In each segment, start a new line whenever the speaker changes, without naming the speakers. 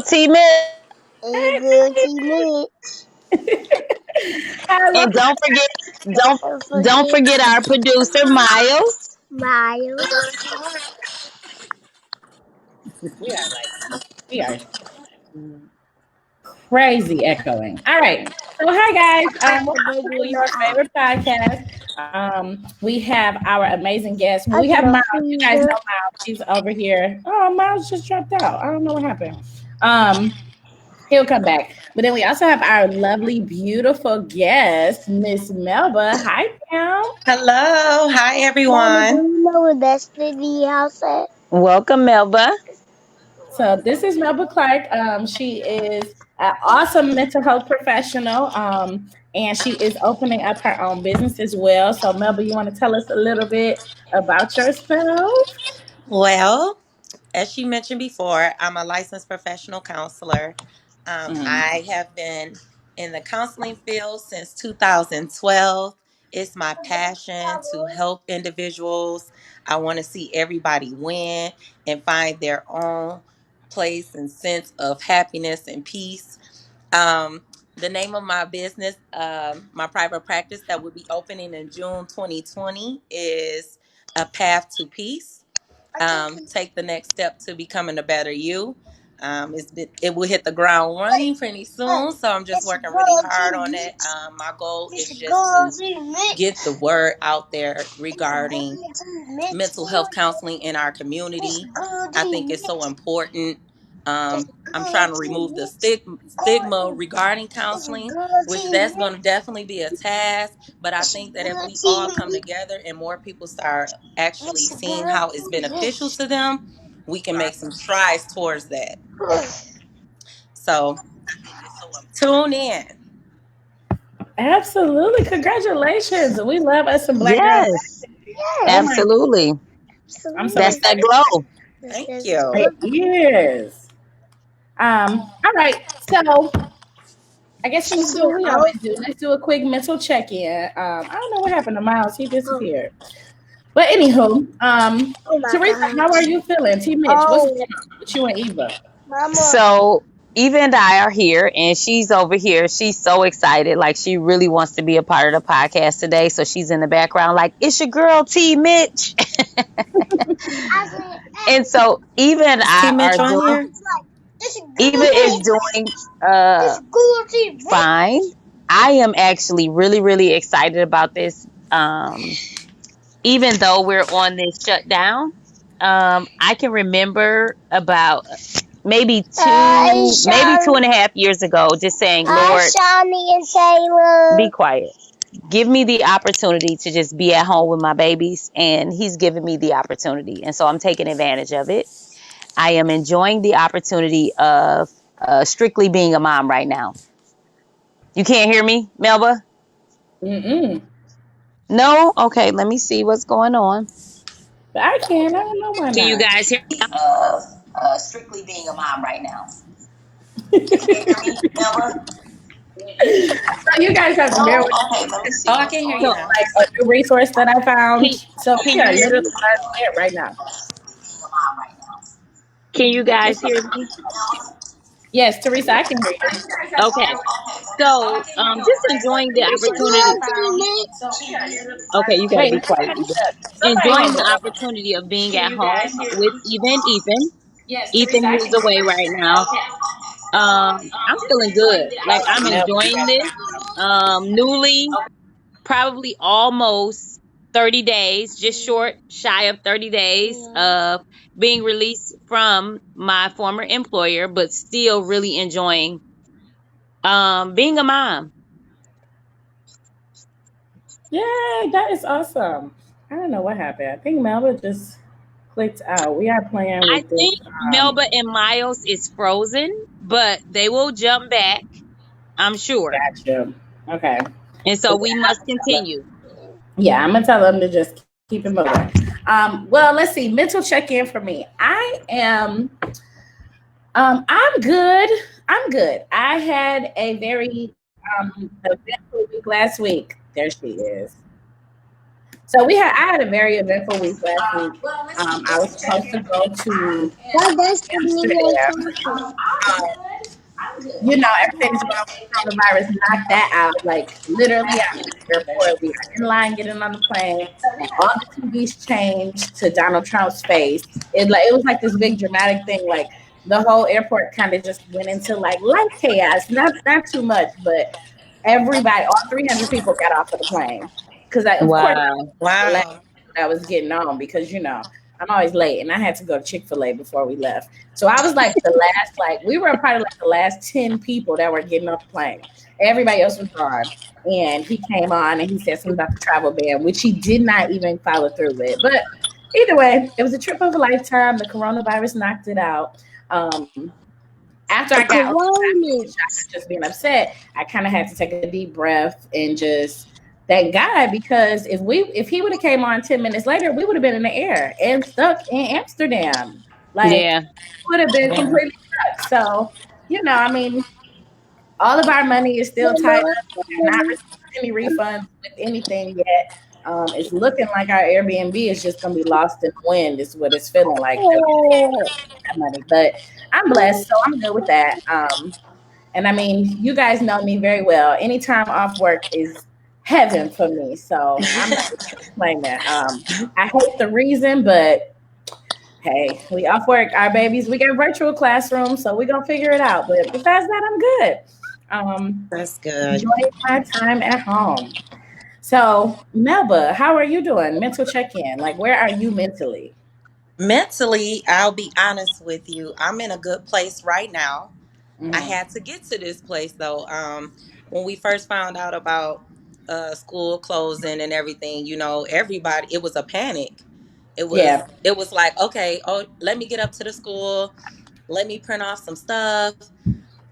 T Mitch.
Hey, girl, T Mitch.
Hello.
And don't
Don't
don't
forget
forget our producer Miles.
Miles.
We are like, we are crazy echoing. All right. So, hi, guys.
The
Welcome
baby
to
in
your
the eye.
favorite podcast. We have our amazing guest.
I
We have
got a
Miles. You guys know
fever.
Miles. He's over here. Oh, Miles just dropped out. I don't know what happened. Um, he'll come back. But then we also have our lovely, beautiful guest, Miss Melba. Hi, Mel.
Hello. Hi,
Mama, do
everyone.
you know where that city house at?
Welcome, Melba.
So this is Melba Clark. She is an awesome mental health professional, and she is opening up her own business as well. So Melba, you want to tell us a little bit about yourself?
Well, as she mentioned before, I'm a licensed professional counselor.
Mm.
I have been in the counseling field since 2012. It's my passion to help individuals. I want to see everybody win and find their own place and sense of happiness and peace. Um, the name of my business, my private practice that will be opening in June 2020 is A Path to Peace. Take the next step to becoming a better you. It will hit the ground running pretty soon, so I'm just
It's
working really
girl
hard
T
on it.
Mitch.
My goal
It's
is just
girl
to
T
get the
Mitch.
word out there
It's
regarding
girl T Mitch.
mental health counseling in our
It's
community.
girl
I
T
think it's so
Mitch.
important.
It's
I'm
girl
trying to
T
remove the
Mitch.
stigma regarding
It's
counseling,
girl
which
T
that's going to
Mitch.
definitely be a task. But I
It's
think that if
girl
we
T
all come
Mitch.
together and more people start actually
It's
seeing
girl
how
T
it's beneficial
Mitch.
to them, we can make some strides towards that. So tune in.
Absolutely, congratulations! We love us some black girls.
Yes,
Oh
Yes.
my,
absolutely.
I'm so
That's
Absolutely.
that
excited.
glow.
This
Thank
is
you.
It is. All right. So I guess we do
shaking
what we
out.
always do. Let's do a quick mental check-in. I don't know what happened to Miles. He disappeared. But anywho,
Oh my
Teresa, how are
gosh.
you feeling? T Mitch, what's going
Oh,
on with you and Eva?
mama.
So Eva and I are here, and she's over here. She's so excited, like she really wants to be a part of the podcast today. So she's in the background, like it's your girl T Mitch.
I said,
And so Eva and
Is T
I are
Mitch on
doing.
here?
it's a
Eva
good
is
thing.
doing
It's a good thing.
fine. I am actually really, really excited about this. Even though we're on this shutdown, I can remember about
Hi,
maybe two
Sean.
and a half years ago, just saying,
Hi,
Lord,
Shawnee and Taylor.
be quiet. Give me the opportunity to just be at home with my babies. And he's given me the opportunity. And so I'm taking advantage of it. I am enjoying the opportunity of strictly being a mom right now. You can't hear me, Melba?
Mm-mm.
No? Okay, let me see what's going on.
But I can. I don't know why
Can you
not.
guys hear me? Strictly being a mom right now. You can't hear me, Melba?
So you guys have to bear
No?
with
Okay, let me see
Oh, I
what's
can hear
going
you
so,
now.
on.
like a new resource that I
Can,
found. So
can
we are
you hear
literally
me?
learning it right now.
Strictly being a mom right now. Can you guys
What's up?
hear me?
Yes, Teresa, I can hear you.
Okay. So, just enjoying the
It's a
opportunity.
good thing, Mitch.
Okay, you gotta
Wait,
be quiet, Eva.
somebody
Enjoying
had
the
to.
opportunity of being at home with Eva and Ethan.
Yes,
Ethan
Teresa, I
is
can hear
away right now. I'm feeling good. Like I'm
you. No, you
enjoying
guys
this.
got
Newly, probably almost 30 days, just short, shy of 30 days of being released from my former employer, but still really enjoying being a mom.
Yay, that is awesome. I don't know what happened. I think Melba just clicked out. We are playing
I
with this.
think Melba and Miles is frozen, but they will jump back, I'm sure.
Gotcha. Okay.
And so
So
we
yeah,
must continue.
I'm gonna tell them to just keep it moving. Well, let's see. Mental check-in for me. I'm good. I'm good. I had a very eventful week last week. There she is. So I had a very eventful week last week. I was supposed to go to
Why does it mean
Amsterdam. Everything's going with coronavirus, knock that out. Like literally at the airport, we are in line getting on the plane, and all the TVs changed to Donald Trump's face. It was like this big dramatic thing. Like the whole airport kind of just went into like light chaos. Not too much, but everybody, all 300 people got off of the plane because of course
Wow.
I was getting on because I'm always late and I had to go to Chick-fil-A before we left. So I was like the last, we were probably like the last 10 people that were getting off the plane. Everybody else was gone. And he came on and he said something about the travel ban, which he did not even follow through with. But either way, it was a trip of a lifetime. The coronavirus knocked it out. After I got just being upset, I kind of had to take a deep breath and just thank God, because if he would have came on 10 minutes later, we would have been in the air and stuck in Amsterdam. Would have been completely stuck. So, all of our money is still tied up. We're not receiving any refunds with anything yet. It's looking like our Airbnb is just going to be lost in the wind, is what it's feeling like. Money, but I'm blessed, so I'm good with that. And I mean, you guys know me very well. Any time off work is heaven for me. So I'm not explaining that. I hate the reason, but hey, we off work. Our babies, we got virtual classrooms, so we're gonna figure it out. But besides that, I'm good.
That's good.
Enjoying my time at home. So Melba, how are you doing? Mental check-in. Like, where are you mentally?
Mentally, I'll be honest with you. I'm in a good place right now. I had to get to this place though. When we first found out about school closing and everything, everybody, it was a panic. It was like, okay, let me get up to the school, let me print off some stuff.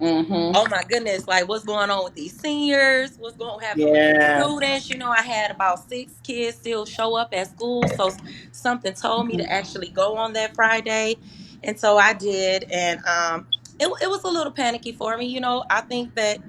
Oh my goodness, like what's going on with these seniors? What's going to happen with the students? I had about 6 kids still show up at school, so something told me to actually go on that Friday, and so I did, and it was a little panicky for me. I think that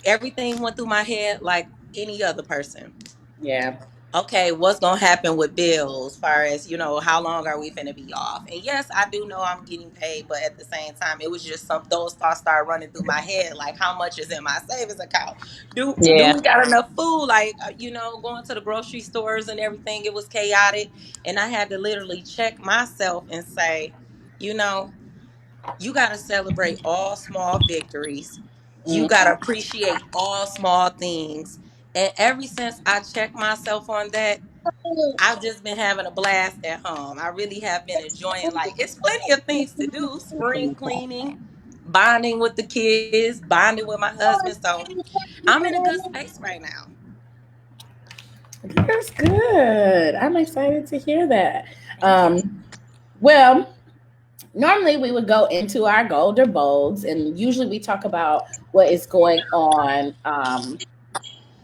everything went through my head like any other person.
Yeah.
Okay, what's gonna happen with bills? As far as how long are we finna be off? And yes, I do know I'm getting paid, but at the same time, it was just those thoughts started running through my head, like how much is in my savings account? Do we got enough food? Like going to the grocery stores and everything, it was chaotic, and I had to literally check myself and say, you got to celebrate all small victories. You got to appreciate all small things. And ever since I checked myself on that, I've just been having a blast at home. I really have been enjoying, like, it's plenty of things to do. Spring cleaning, bonding with the kids, bonding with my husband. So I'm in a good space right now.
That's good. I'm excited to hear that. Well, normally we would go into our golden bowls, and usually we talk about what is going on,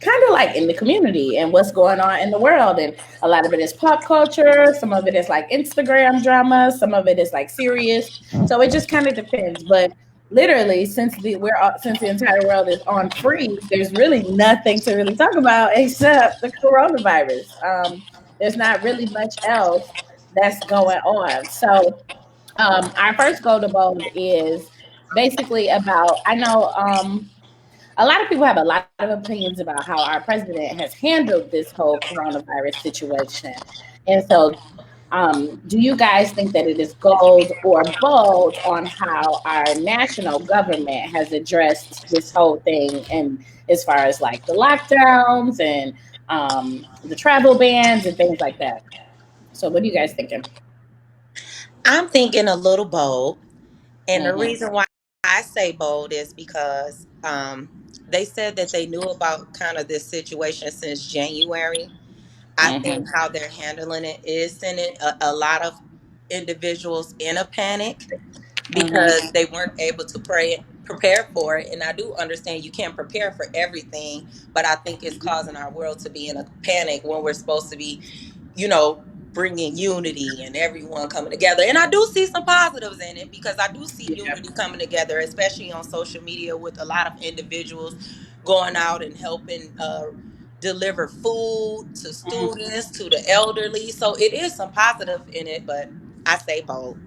kind of like in the community and what's going on in the world. And a lot of it is pop culture. Some of it is like Instagram drama. Some of it is like serious. So it just kind of depends. But literally, since the entire world is on freeze, there's really nothing to really talk about except the coronavirus. There's not really much else that's going on. So our first golden bowl is basically about, I know a lot of people have a lot of opinions about how our president has handled this whole coronavirus situation. And so do you guys think that it is gold or bold on how our national government has addressed this whole thing, and as far as like the lockdowns and the travel bans and things like that? So what are you guys thinking?
I'm thinking a little bold. And the reason why I say bold is because they said that they knew about kind of this situation since January. I think how they're handling it is sending a lot of individuals in a panic because they weren't able to prepare for it. And I do understand you can't prepare for everything, but I think it's causing our world to be in a panic when we're supposed to be, bringing unity and everyone coming together. And I do see some positives in it because I do see unity coming together, especially on social media with a lot of individuals going out and helping deliver food to students, to the elderly. So it is some positive in it, but I say bold.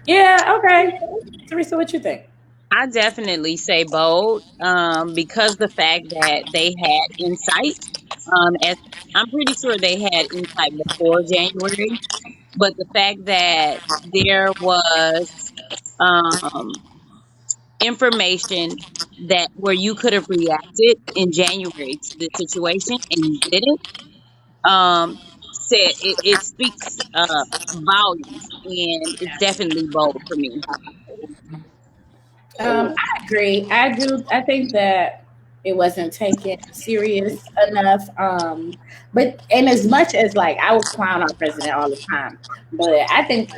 Yeah, okay. Teresa, what you think?
I definitely say bold, because the fact that they had insight, as I'm pretty sure they had insight before January, but the fact that there was um, information that where you could have reacted in January to the situation and you didn't, um, said it speaks volumes, and it's definitely bold for me.
I agree. I do. I think that it wasn't taken serious enough. But and as much as like I would clown our president all the time, but I think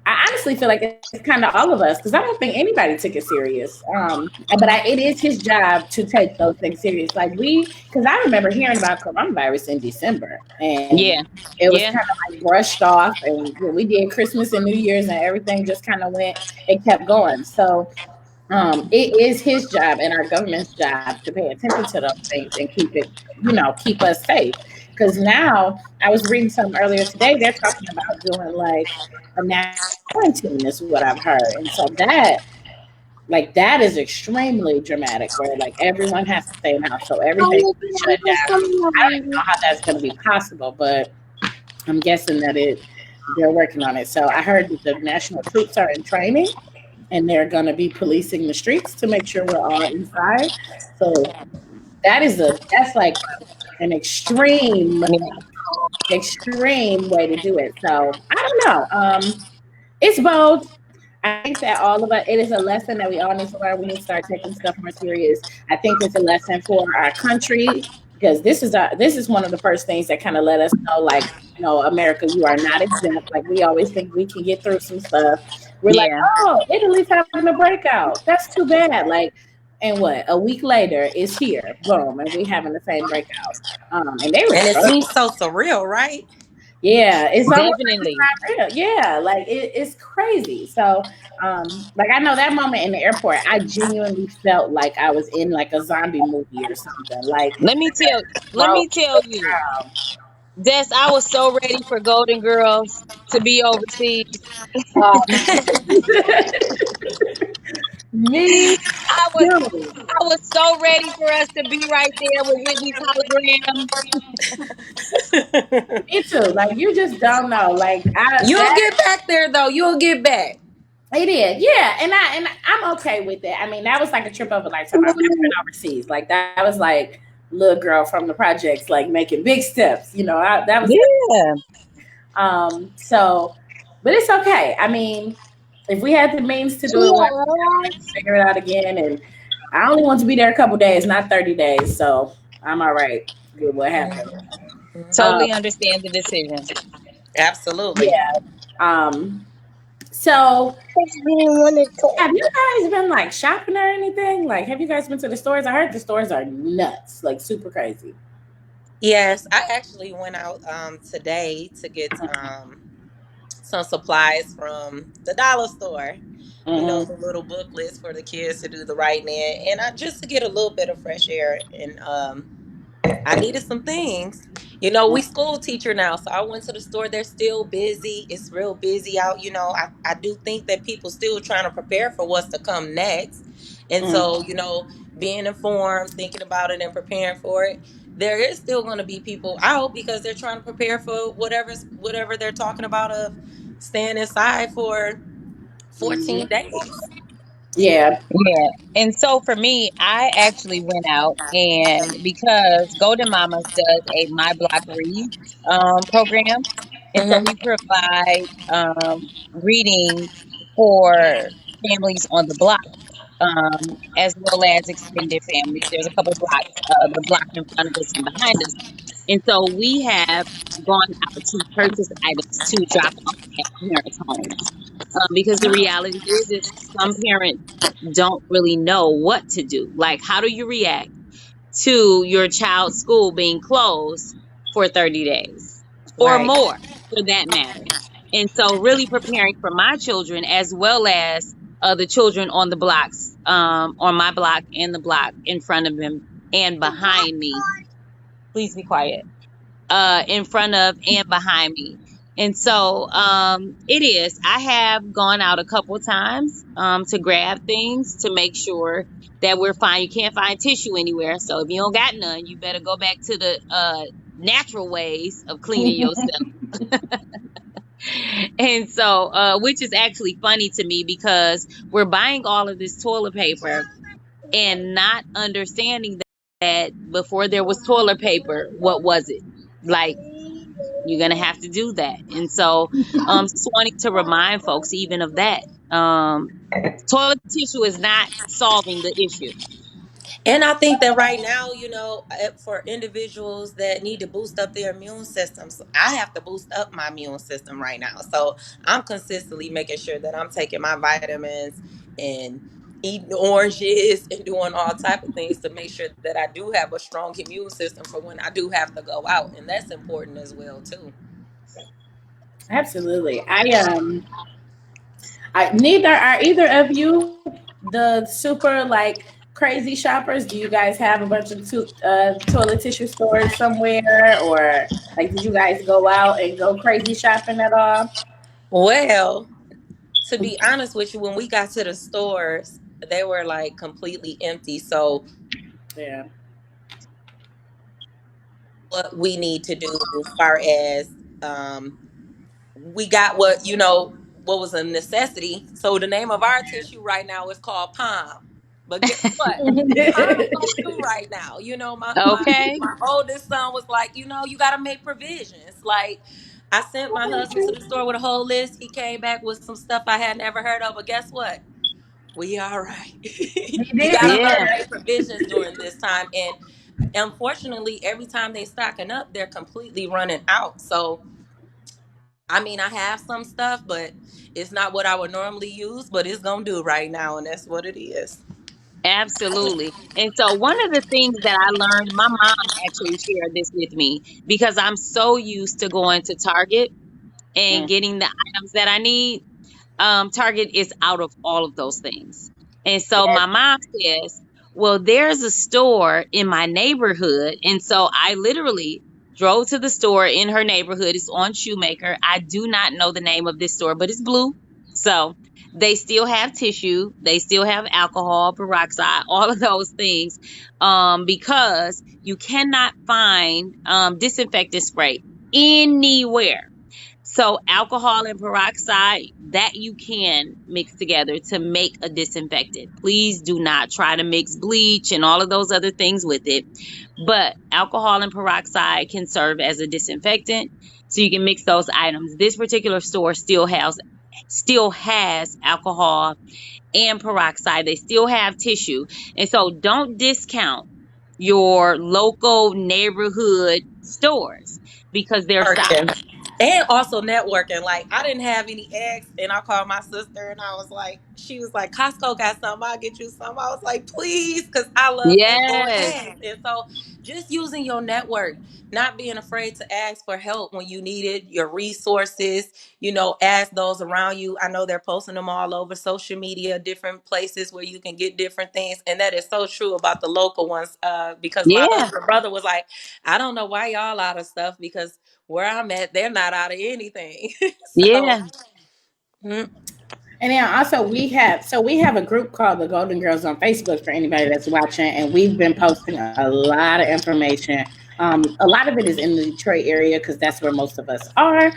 I honestly feel like it's kind of all of us because I don't think anybody took it serious. But it is his job to take those things serious. Like because I remember hearing about coronavirus in December, and
Yeah,
it was
yeah,
kind of like brushed off, and we did Christmas and New Year's, and everything just kind of went. It kept going. So it is his job and our government's job to pay attention to those things and keep it, keep us safe. Because now I was reading something earlier today. They're talking about doing like a national quarantine, is what I've heard, and so that is extremely dramatic. Where like everyone has to stay in the house, so everything is shut down. I don't even know how that's going to be possible, but I'm guessing that they're working on it. So I heard that the national troops are in training and they're going to be policing the streets to make sure we're all inside. So that's like an
yeah.
extreme way to do it. So I don't know. It's bold. I think that all of us, it is a lesson that we all need to learn. We need to start taking stuff more serious. I think it's a lesson for our country because this is one of the first things that kind of let us know, like, America, you are not exempt. Like we always think we can get through some stuff. We're like,
Yeah.
oh, Italy's having a breakout. That's too bad. Like, and what? A week later, it's here, boom, and we having the same breakout. And they were
And it
struggling.
seems so surreal, right?
Yeah, it's almost like it's
Definitely.
not real. Yeah, like it's crazy. So, like I know that moment in the airport, I genuinely felt like I was in like a zombie movie or something. Like,
Let me tell let
bro,
me tell you, Des, I was so ready for Golden Girls to be overseas.
uh, me
I was
too.
I was so ready for us to be right there with Whitney's hologram.
Me too. Like you just don't know. Like
You'll get back there though. You'll get back.
it is, yeah, and I'm okay with it. I mean, that was like a trip of a lifetime. I've never been overseas. Like that was like little girl from the projects, like making big steps. That was
Yeah.
So, but it's okay. I mean, if we had the means to do it once, let's figure it out again. And I only want to be there a couple days, not 30 days. So I'm all right with what happened. Um,
Totally understand the decision.
Absolutely.
yeah. So have you guys been like shopping or anything? Like, have you guys been to the stores? I heard the stores are nuts, like super crazy.
Yes, I actually went out today to get some supplies from the dollar store.
Mm-hmm.
The little booklets for the kids to do the writing in, and just to get a little bit of fresh air. And I needed some things. We school teacher now, so I went to the store. They're still busy. It's real busy out. I do think that people still trying to prepare for what's to come next. And so, being informed, thinking about it and preparing for it, there is still going to be people out because they're trying to prepare for whatever they're talking about of staying inside for
Mm-hmm.
14 days.
Yeah.
Yeah. And so for me, I actually went out, and because Golden Mamas does a My Block Reads program. And so
Hmm.
we provide reading for families on the block, as well as extended families. There's a couple blocks, the block in front of us and behind us. And so we have gone out to purchase items to drop off at parents' homes. Because the reality is some parents don't really know what to do. Like, how do you react to your child's school being closed for 30 days or
Right.
more, for that matter? And so, really preparing for my children as well as the children on the blocks, on my block and the block in front of them and behind me. Please be quiet. In front of and behind me. And so it is. I have gone out a couple times to grab things to make sure that we're fine. You can't find tissue anywhere. So if you don't got none, you better go back to the natural ways of cleaning yourself. And so, which is actually funny to me because we're buying all of this toilet paper and not understanding that before there was toilet paper, what was it? Like, you're gonna have to do that. And so just wanting to remind folks even of that. Toilet tissue is not solving the issue.
And I think that right now, for individuals that need to boost up their immune systems, I have to boost up my immune system right now. So I'm consistently making sure that I'm taking my vitamins and eating oranges and doing all type of things to make sure that I do have a strong immune system for when I do have to go out. And that's important as well, too.
Absolutely. Neither are either of you the super like crazy shoppers. Do you guys have a bunch of toilet tissue stores somewhere, or like did you guys go out and go crazy shopping at all?
Well, to be honest with you, when we got to the stores, they were like completely empty. So
Yeah.
what we need to do as far as we got what was a necessity. So the name of our tissue right now is called Palm. But guess what? Palm don't do right now.
Okay.
My oldest son was like, you gotta make provisions. Like, I sent my husband to the store with a whole list. He came back with some stuff I had never heard of. But guess what? We all right. You gotta learn
Yeah.
to make provisions during this time. And unfortunately, every time they stocking up, they're completely running out. So I mean, I have some stuff, but it's not what I would normally use, but it's gonna do right now, and that's what it is.
Absolutely. And so one of the things that I learned, my mom actually shared this with me because I'm so used to going to Target and getting the items that I need. Target is out of all of those things. And so my mom says, well, there's a store in my neighborhood. And so I literally drove to the store in her neighborhood. It's on Shoemaker. I do not know the name of this store, but it's blue. So they still have tissue. They still have alcohol, peroxide, all of those things, because you cannot find disinfectant spray anywhere. So alcohol and peroxide, that you can mix together to make a disinfectant. Please do not try to mix bleach and all of those other things with it. But alcohol and peroxide can serve as a disinfectant, so you can mix those items. This particular store still has alcohol and peroxide. They still have tissue. And so don't discount your local neighborhood stores because they're stocked.
And also networking. Like, I didn't have any eggs, and I called my sister, and she was like, Costco got some, I'll get you some. I was like, please, because I love indoor
Yes.
eggs. And so just using your network, not being afraid to ask for help when you need it, your resources, ask those around you. I know they're posting them all over social media, different places where you can get different things. And that is so true about the local ones, because my
Yeah.
husband brother was like, I don't know why y'all out of stuff, because where I'm at, they're not out of anything.
Yeah.
And then also we have a group called the Golden Girls on Facebook for anybody that's watching, and we've been posting a lot of information. A lot of it is in the Detroit area because that's where most of us are.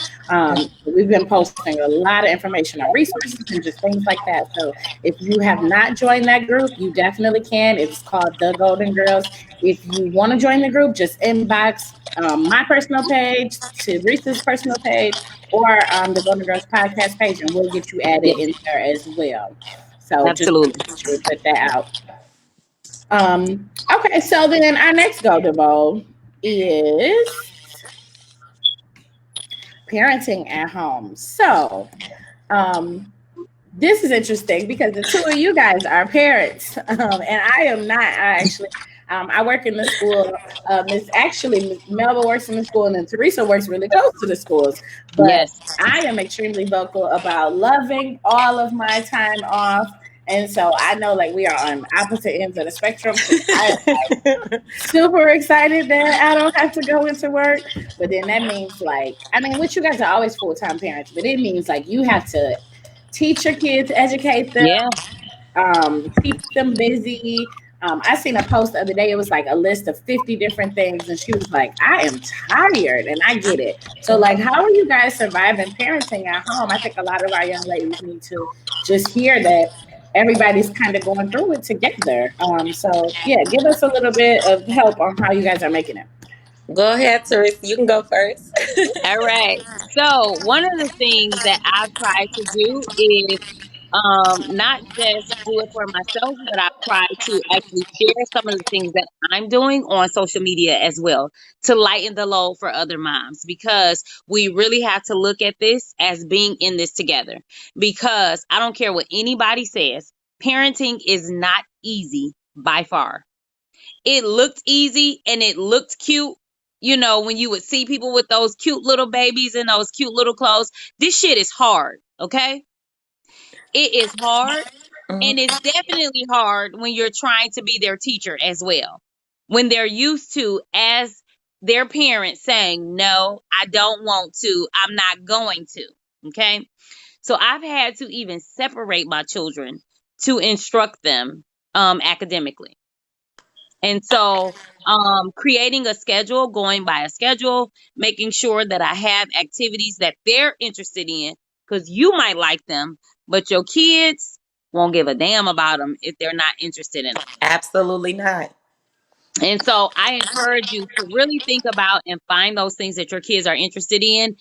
We've been posting a lot of information on resources and just things like that. So if you have not joined that group, you definitely can. It's called the Golden Girls. If you want to join the group, just inbox my personal page, to Reese's personal page, or the Golden Girls podcast page, and we'll get you added in there as well. So
absolutely,
just put that out. Okay, so then our next Golden Bowl is parenting at home. So this is interesting because the two of you guys are parents, and I am not. I work in the school. Melba works in the school, and then Teresa works really close to the schools. But yes, I am extremely vocal about loving all of my time off And so I know like we are on opposite ends of the spectrum because I super excited that I don't have to go into work. But then that means like, I mean, which you guys are always full time parents, but it means like you have to teach your kids, educate them,
Yeah.
keep them busy. I seen a post the other day. It was like a list of 50 different things, and she was like, "I am tired," and I get it. So, like, how are you guys surviving parenting at home? I think a lot of our young ladies need to just hear that everybody's kind of going through it together. So, yeah, give us a little bit of help on how you guys are making it.
Go ahead, Teresa. You can go first.
All right. So one of the things that I've tried to do is not just do it for myself, but I've tried to actually share some of the things that I'm doing on social media as well to lighten the load for other moms because we really have to look at this as being in this together. Because I don't care what anybody says, parenting is not easy by far. It looked easy and it looked cute. You know, when you would see people with those cute little babies and those cute little clothes, this shit is hard, okay? It is hard. And
Mhm.
it's definitely hard when you're trying to be their teacher as well. When they're used to, as their parents saying, no, I don't want to, I'm not going to. Okay. So I've had to even separate my children to instruct them academically. And so, creating a schedule, going by a schedule, making sure that I have activities that they're interested in, because you might like them, but your kids won't give a damn about them if they're not interested in them.
Absolutely not.
And so, I encourage you to really think about and find those things that your kids are interested in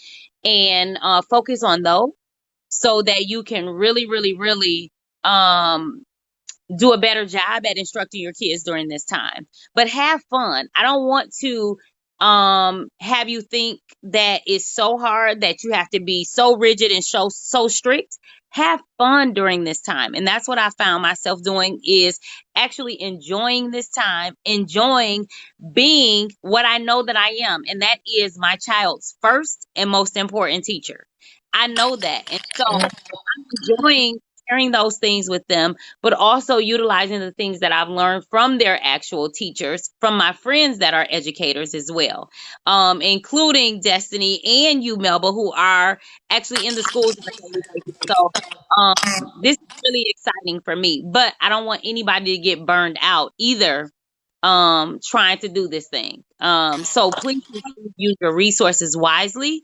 and focus on those so that you can really, really, really um, do a better job at instructing your kids during this time. But have fun. I don't want to have you think that it's so hard that you have to be so rigid and so strict. Have fun during this time. And that's what I found myself doing is actually enjoying this time, enjoying being what I know that I am, and that is my child's first and most important teacher. I know that. And so I'm enjoying sharing those things with them, but also utilizing the things that I've learned from their actual teachers, from my friends that are educators as well, including Destiny and you, Melba, who are actually in the schools on a daily basis. So this is really exciting for me, but I don't want anybody to get burned out either trying to do this thing. So please use your resources wisely.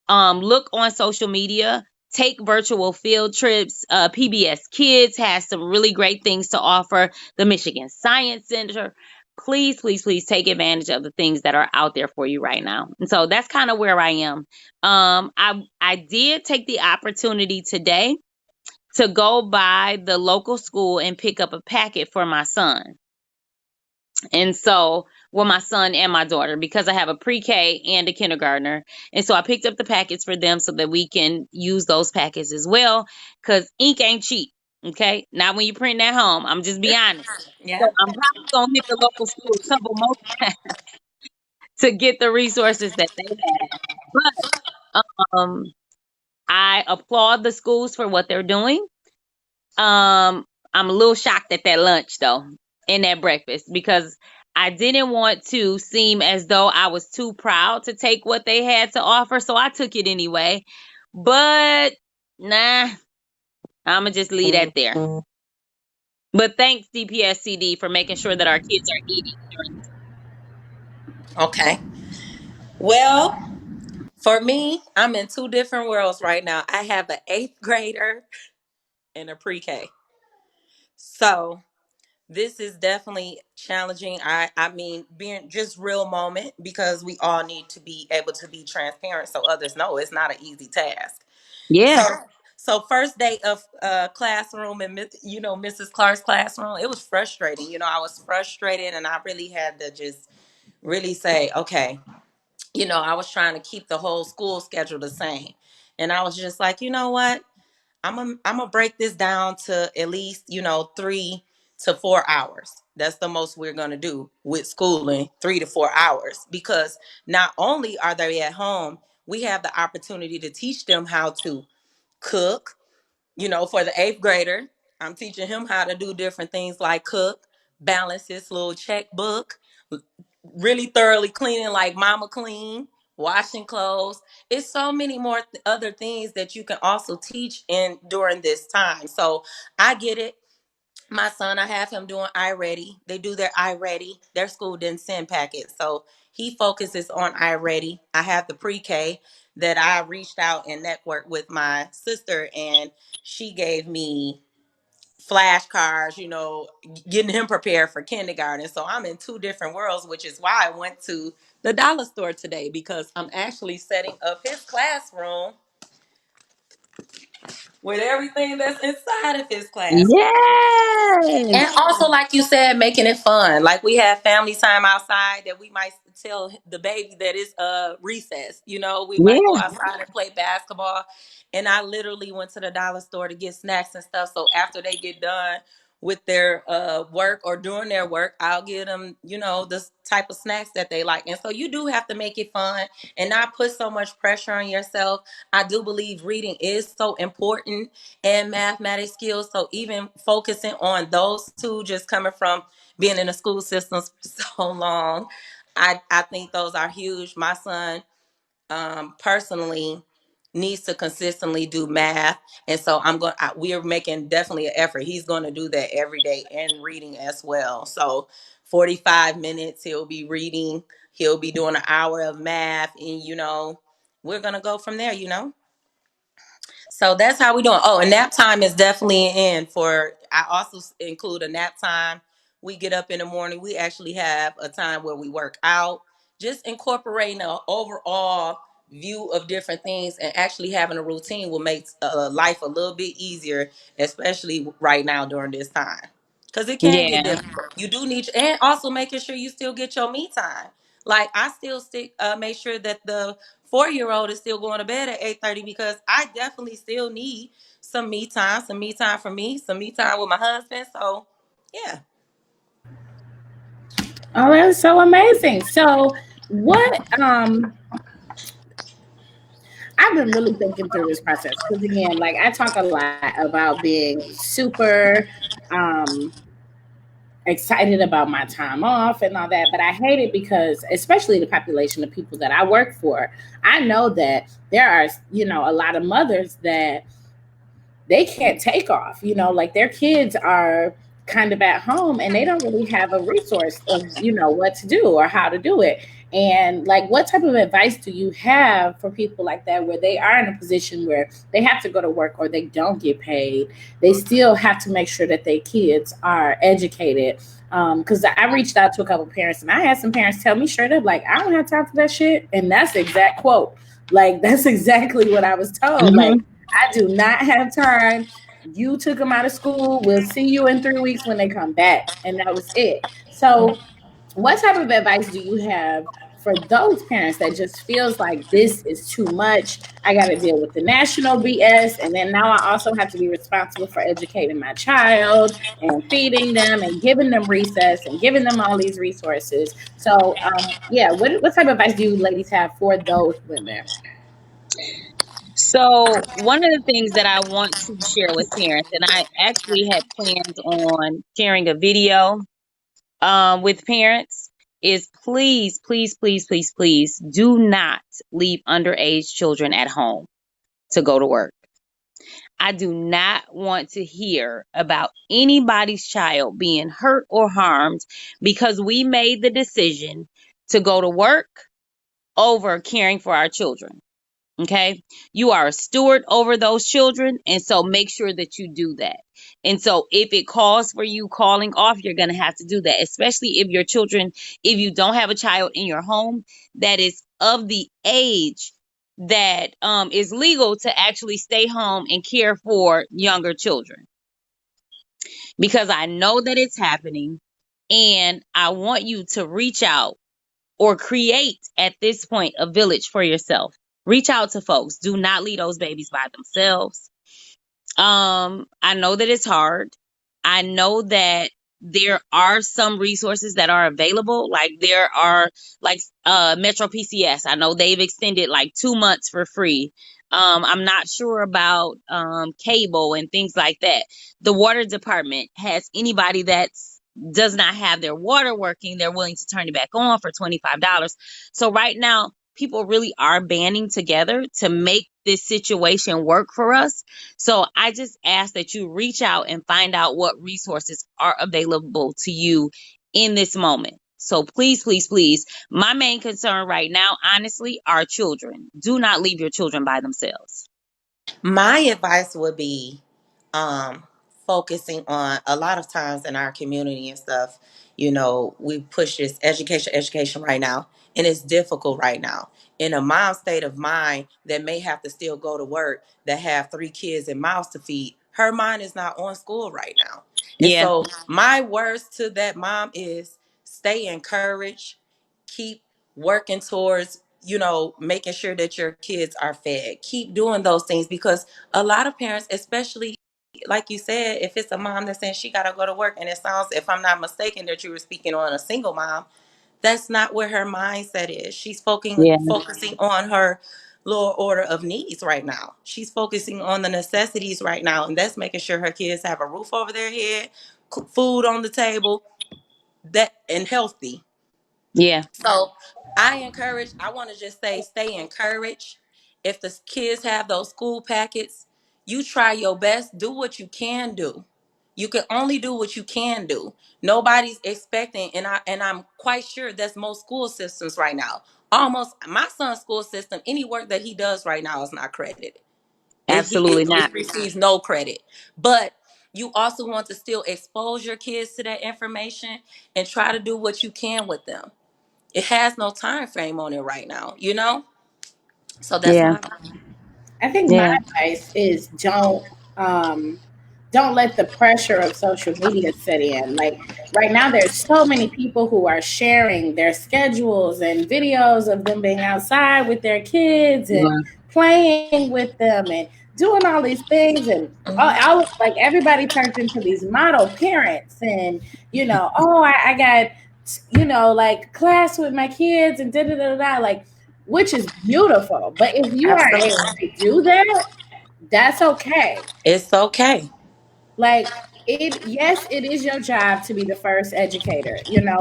Look on social media, take virtual field trips. PBS Kids has some really great things to offer. The Michigan Science Center. Please, please, please take advantage of the things that are out there for you right now. And so that's kind of where I am. I did take the opportunity today to go by the local school and pick up a packet for my son. And so, well, my son and my daughter, because I have a pre-K and a kindergartner. And so I picked up the packets for them so that we can use those packets as well. Because ink ain't cheap. Okay. Not when you print at home. I'm just be honest. So
Yeah.
I'm probably gonna hit the local school a couple more times to get the resources that they have. But I applaud the schools for what they're doing. I'm a little shocked at that lunch though, and that breakfast because I didn't want to seem as though I was too proud to take what they had to offer, so I took it anyway. But nah, I'ma just leave that there. But thanks DPSCD for making sure that our kids are eating during this.
Okay. Well, for me, I'm in two different worlds right now. I have an eighth grader and a pre-K. So this is definitely challenging. I mean, being just real moment because we all need to be able to be transparent so others know it's not an easy task. So
Yeah,
so first day of classroom and you know Mrs. Clark's classroom, it was frustrating. You know, I was frustrated and I really had to just really say, okay, you know, I was trying to keep the whole school schedule the same. And I was just like, you know what? I'm gonna break this down to at least, you know, 3 to 4 hours. That's the most we're gonna do with schooling, 3 to 4 hours. Because not only are they at home, we have the opportunity to teach them how to cook, you know, for the eighth grader. I'm teaching him how to do different things like cook, balance his little checkbook, really thoroughly cleaning like mama clean, washing clothes. It's so many more other things that you can also teach in during this time. So I get it. My son, I have him doing iReady. They do their iReady. Their school didn't send packets, so he focuses on iReady. I have the pre-K that I reached out and networked with my sister, and she gave me flashcards, getting him prepared for kindergarten. So I'm in two different worlds, which is why I went to the dollar store today, because I'm actually setting up his classroom with everything that's inside of his classroom.
Yes.
And also, like you said, making it fun. Like we have family time outside that we might tell the baby that it's recess. We might go
Yeah.
outside and play basketball. And I literally went to the dollar store to get snacks and stuff. So after they get done with their work or doing their work, I'll give them, this type of snacks that they like. And so you do have to make it fun and not put so much pressure on yourself. I do believe reading is so important, and mathematics skills. So even focusing on those two, just coming from being in the school systems for so long, I think those are huge. My son personally needs to consistently do math, and so we are making definitely an effort. He's going to do that every day, and reading as well. So 45 minutes he'll be reading, he'll be doing an hour of math, and we're going to go from there. So that's how we doing. Oh, and nap time is definitely in for. I also include a nap time. We get up in the morning. We actually have a time where we work out. Just incorporating an overall view of different things and actually having a routine will make life a little bit easier, especially right now during this time. Because it can get
Yeah.
difficult. You do need, and also making sure you still get your me time. Like I still make sure that the 4-year-old is still going to bed at 8:30, because I definitely still need some me time for me, some me time with my husband. So yeah.
Oh, that's so amazing. So, what I've been really thinking through this process because again, like I talk a lot about being super um excited about my time off and all that, but I hate it because especially the population of people that I work for, I know that there are, a lot of mothers that they can't take off, like their kids are kind of at home and they don't really have a resource of, what to do or how to do it. And like, what type of advice do you have for people like that, where they are in a position where they have to go to work or they don't get paid? They still have to make sure that their kids are educated. Because I reached out to a couple of parents and I had some parents tell me straight up, like, I don't have time for that shit. And that's the exact quote. Like, that's exactly what I was told. Like,
Hmm.
I do not have time. You took them out of school. We'll see you in 3 weeks when they come back. And that was it. So, what type of advice do you have for those parents that just feels like this is too much? I got to deal with the national BS. And then now I also have to be responsible for educating my child and feeding them and giving them recess and giving them all these resources. So, yeah, what type of advice do you ladies have for those women?
So one of the things that I want to share with parents, and I actually had plans on sharing a video with parents, is please, please, please, please, please do not leave underage children at home to go to work. I do not want to hear about anybody's child being hurt or harmed because we made the decision to go to work over caring for our children. Okay. You are a steward over those children. And so make sure that you do that. And so if it calls for you calling off, you're going to have to do that, especially if you don't have a child in your home that is of the age that is legal to actually stay home and care for younger children. Because I know that it's happening and I want you to reach out or create at this point a village for yourself. Reach out to folks. Do not leave those babies by themselves. I know that it's hard. I know that there are some resources that are available. Like there are like Metro PCS. I know they've extended like 2 months for free I'm not sure about cable and things like that. The water department has anybody that does not have their water working, they're willing to turn it back on for $25. So right now, people really are banding together to make this situation work for us. So I just ask that you reach out and find out what resources are available to you in this moment. So please, please, please, my main concern right now, honestly, are children. Do not leave your children by themselves.
My advice would be um focusing on, a lot of times in our community and stuff, we push this education right now, and it's difficult right now. In a mom state of mind that may have to still go to work, that have 3 kids and mouths to feed, her mind is not on school right now. And
Yeah,
so my words to that mom is, stay encouraged, keep working towards, making sure that your kids are fed. Keep doing those things, because a lot of parents, especially like you said, if it's a mom that's saying she got to go to work, and it sounds, if I'm not mistaken, that you were speaking on a single mom, that's not where her mindset is. She's
yeah,
focusing on her lower order of needs right now. She's focusing on the necessities right now, and that's making sure her kids have a roof over their head, food on the table, that and healthy.
yeah,
So I want to just say, stay encouraged. If the kids have those school packets, you try your best, do what you can do. You can only do what you can do. Nobody's expecting, and I'm quite sure that's most school systems right now. Almost my son's school system, any work that he does right now is not credited.
absolutely not.
It receives no credit. But you also want to still expose your kids to that information and try to do what you can with them. It has no time frame on it right now, so that's
Yeah,
my.
I think my
yeah,
advice is don't let the pressure of social media set in. Like right now, there's so many people who are sharing their schedules and videos of them being outside with their kids and
yeah,
playing with them and doing all these things. And
Mhm.
like everybody turns into these model parents. And oh, I got like class with my kids and da da da da. Like, which is beautiful. But if you are able
Absolutely,
to do that, that's okay.
it's okay.
Like yes, it is your job to be the first educator,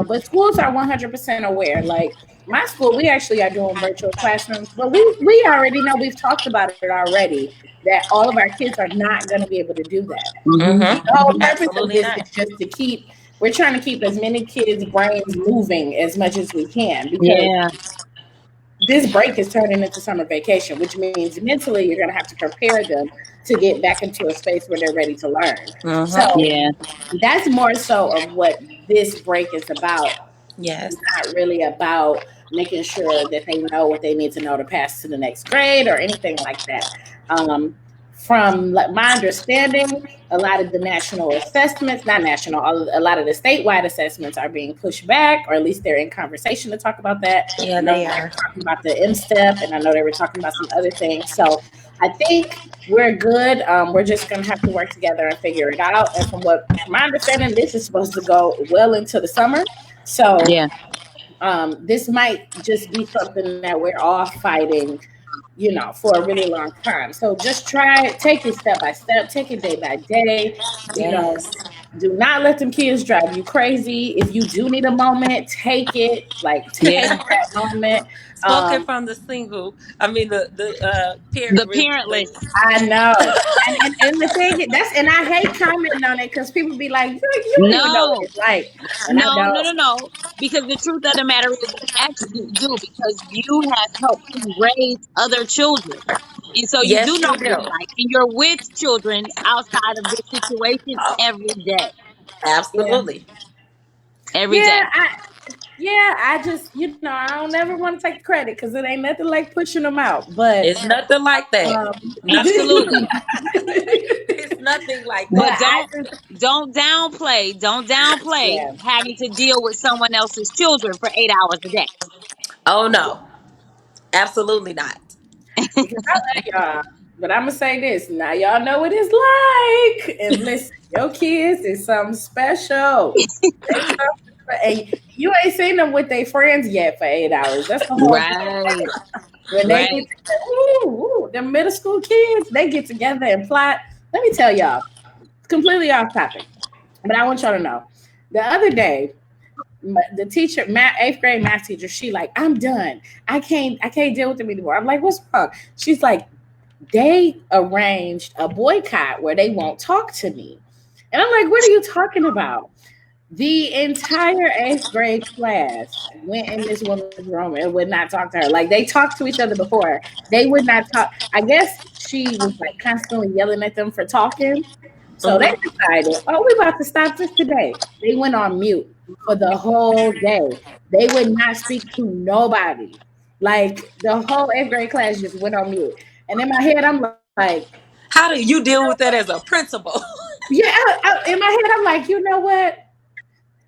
but schools are 100% aware. Like my school, we actually are doing virtual classrooms, but we already know, we've talked about it already, that all of our kids are not going to be able to do that.
hmm
The whole purpose of
Absolutely
this
not.
is just to we're trying to keep as many kids' brains moving as much as we can, because
yeah,
this break is turning into summer vacation, which means mentally you're going to have to prepare them to get back into a space where they're ready to learn.
Mm-hmm.
So
yeah,
that's more so of what this break is about,
Yes.
not really about making sure that they know what they need to know to pass to the next grade or anything like that. Um, from my understanding, a lot of the national assessments, not national, a lot of the statewide assessments are being pushed back, or at least they're in conversation to talk about that.
Yeah,
I know
they
they
are.
were talking about the M-STEP, and I know they were talking about some other things. So I think we're good. We're just going to have to work together and figure it out. And from my understanding, this is supposed to go well into the summer. So
yeah,
this might just be something that we're all fighting, for a really long time. So just try it, take it step by step, take it day by day. You know,
Yes.
do not let them kids drive you crazy. If you do need a moment, take it. Like take
yeah.
that moment.
Spoken from the single. I mean the
The
parent. The,
parentless.
I know. And the thing and I hate commenting on it because people be like, you don't even know what
No,
it's like. And I
no, no, no,
don't.
no. Because the truth of the matter is, you actually do, because you have helped to raise other children. And so you do
yes,
know
you
what
do.
it's like. And you're with children outside of this situation
Oh,
every day.
Yeah.
absolutely.
Every day.
Yeah, I just, I don't never want to take credit because it ain't nothing like pushing them out. But
It's nothing like that. Nothing.
Absolutely.
It's nothing like
but
But
that.
I
don't
just,
downplay
yeah,
having to deal with someone else's children for 8 hours a day.
Oh no, absolutely not.
because I love y'all. But I'm gonna say this now, y'all know what it's like. And listen, your kids is something special. They something, and you ain't seen them with their friends yet for 8 hours. That's the whole point.
Right.
When they
Right.
get together, the middle school kids, they get together and plot. Let me tell y'all, completely off topic, but I want y'all to know. The other day, the teacher, math, eighth grade math teacher, she like, I'm done. I can't deal with them anymore. I'm like, what's wrong? She's like, they arranged a boycott where they won't talk to me. And I'm like, what are you talking about? The entire eighth grade class went in this woman's room and would not talk to her. Like they talked to each other before. They would not talk. I guess she was like constantly yelling at them for talking. So they
Mhm.
decided, oh, we about to stop this today. They went on mute for the whole day. They would not speak to nobody. Like the whole eighth grade class just went on mute. And in my head, I'm like,
How do you deal with that as a principal?
yeah, in my head, I'm like, you know what?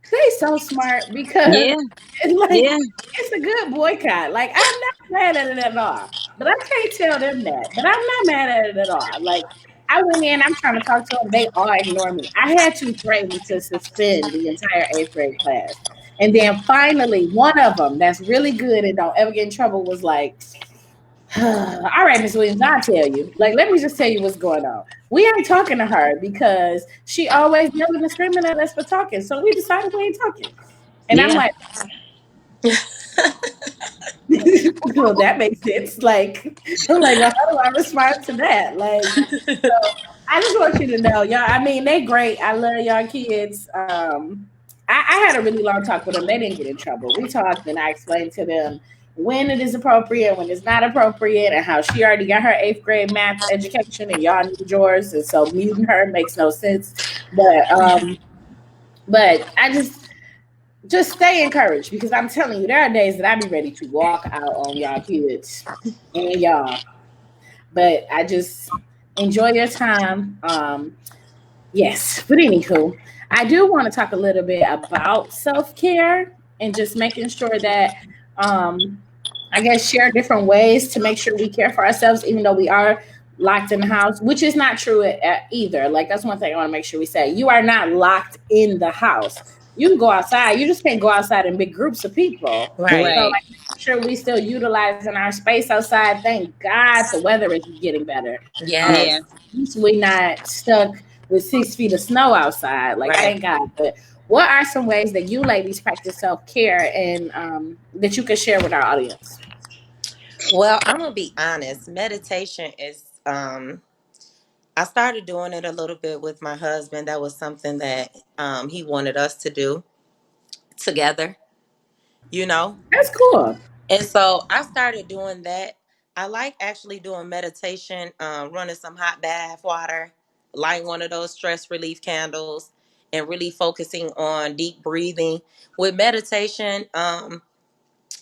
They so smart because
Yeah.
it's like
Yeah.
it's a good boycott. Like I'm not mad at it at all, but I can't tell them that. But I'm not mad at it at all. Like I went in, I'm trying to talk to them. They all ignore me. I had to threaten to suspend the entire eighth grade class, and then finally, one of them that's really good and don't ever get in trouble was like, all right, Miss Williams, I'll tell you. Like, let me just tell you what's going on. We ain't talking to her because she always yelling and screaming at us for talking. So we decided we ain't talking. And I'm
Yeah.
like, well, that makes sense. Like, I'm like, well, how do I respond to that? Like, I just want you to know, y'all. I mean, they great. I love y'all kids. I had a really long talk with them. They didn't get in trouble. We talked, and I explained to them when it is appropriate, when it's not appropriate, and how she already got her eighth grade math education, and y'all need yours, and so muting her makes no sense. But I just stay encouraged because I'm telling you, there are days that I be ready to walk out on y'all kids and y'all. But I just enjoy your time. Yes, but anywho, I do want to talk a little bit about self care and just making sure that, um, I guess, share different ways to make sure we care for ourselves, even though we are locked in the house, which is not true either. Like, that's one thing I want to make sure we say. You are not locked in the house. You can go outside. You just can't go outside in big groups of people.
Right.
So,
Right.
like, make sure we still utilizing our space outside. Thank God the weather is getting better.
Yes.
Yeah.
At least we not stuck with 6 feet of snow outside. Like,
Right.
thank God. But what are some ways that you ladies practice self care and that you can share with our audience?
Well, I'm gonna be honest. Meditation is I started doing it a little bit with my husband. That was something that he wanted us to do together, you know.
That's cool.
And so I started doing that. I like actually doing meditation, running some hot bath water, lighting one of those stress relief candles, and really focusing on deep breathing. With meditation,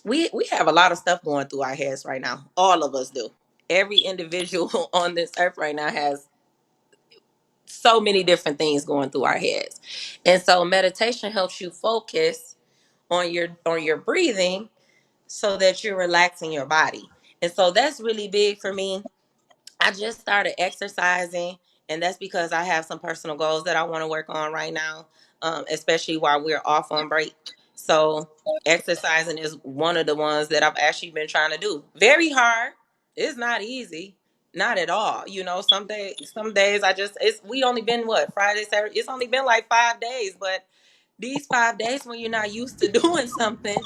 we have a lot of stuff going through our heads right now. All of us do. Every individual on this earth right now has so many different things going through our heads. And so meditation helps you focus on your breathing so that you're relaxing your body. And so that's really big for me. I just started exercising, and that's because I have some personal goals that I want to work on right now, especially while we're off on break. So, exercising is one of the ones that I've actually been trying to do. Very hard. It's not easy. Not at all. You know, some days I just it's we only been what Friday, Saturday. It's only been like 5 days, but these 5 days when you're not used to doing something,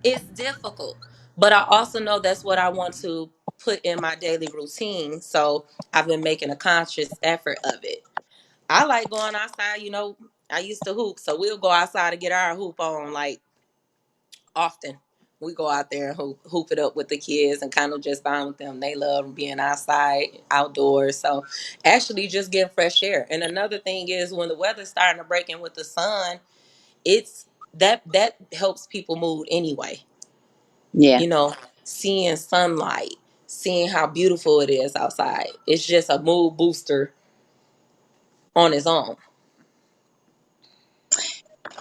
it's difficult. But I also know that's what I want to put in my daily routine. So I've been making a conscious effort of it. I like going outside, you know, I used to hoop, so we'll go outside to get our hoop on like often. We go out there and hoop it up with the kids and kind of just bond with them. They love being outside, outdoors. So actually just getting fresh air. And another thing is when the weather's starting to break in with the sun, it's that helps people mood anyway,
Yeah.
you know, seeing sunlight, seeing how beautiful it is outside. It's just a mood booster on its own.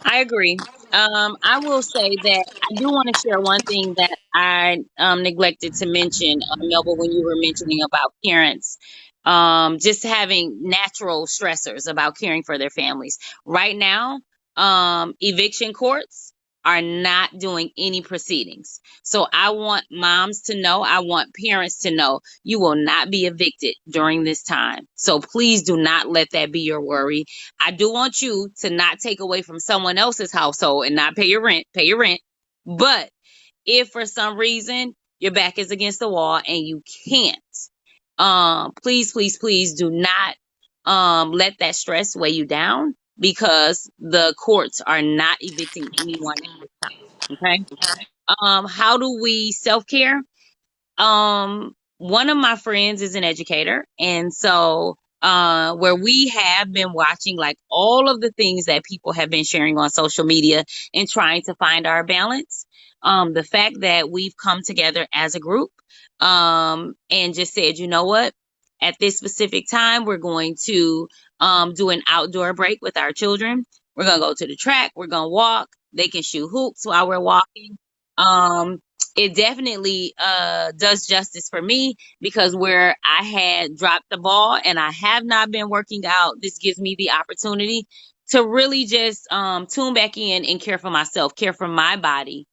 I agree. I will say that I do want to share one thing that I neglected to mention, Melba, when you were mentioning about parents, just having natural stressors about caring for their families. Right now, eviction courts are not doing any proceedings. So I want moms to know, I want parents to know, you will not be evicted during this time. So please do not let that be your worry. I do want you to not take away from someone else's household and not pay your rent, pay your rent. But if for some reason your back is against the wall and you can't, please, please, please do not let that stress weigh you down, because the courts are not evicting anyone at this time. Okay. How do we self-care? One of my friends is an educator, and so where we have been watching like all of the things that people have been sharing on social media and trying to find our balance. The fact that we've come together as a group and just said, you know what, at this specific time we're going to do an outdoor break with our children. We're gonna go to the track, we're gonna walk, they can shoot hoops while we're walking. It definitely does justice for me, because where I had dropped the ball and I have not been working out, this gives me the opportunity to really just tune back in and care for myself, care for my body,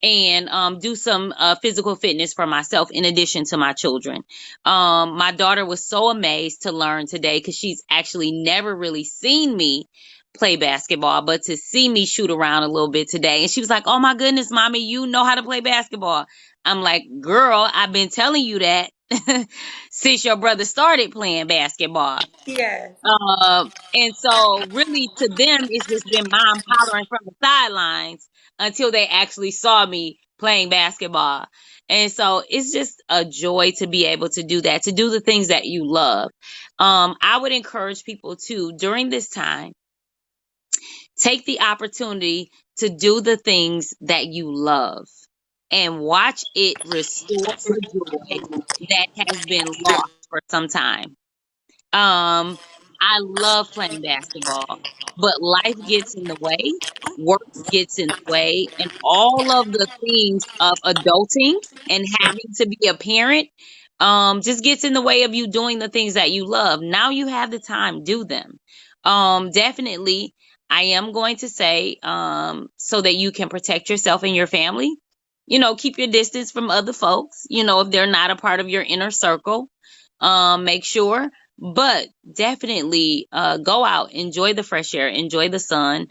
and do some physical fitness for myself in addition to my children. My daughter was so amazed to learn today, because she's actually never really seen me play basketball, but to see me shoot around a little bit today. And she was like, oh my goodness, mommy, you know how to play basketball. I'm like, girl, I've been telling you that since your brother started playing basketball.
Yes.
And so really to them, it's just been mom hollering from the sidelines until they actually saw me playing basketball. And so it's just a joy to be able to do that, to do the things that you love. I would encourage people to, during this time, take the opportunity to do the things that you love and watch it restore the joy that has been lost for some time. I love playing basketball, but life gets in the way, work gets in the way, and all of the things of adulting and having to be a parent just gets in the way of you doing the things that you love. Now you have the time, do them. Definitely, I am going to say, so that you can protect yourself and your family. Keep your distance from other folks. If they're not a part of your inner circle, make sure. But definitely go out, enjoy the fresh air, enjoy the sun,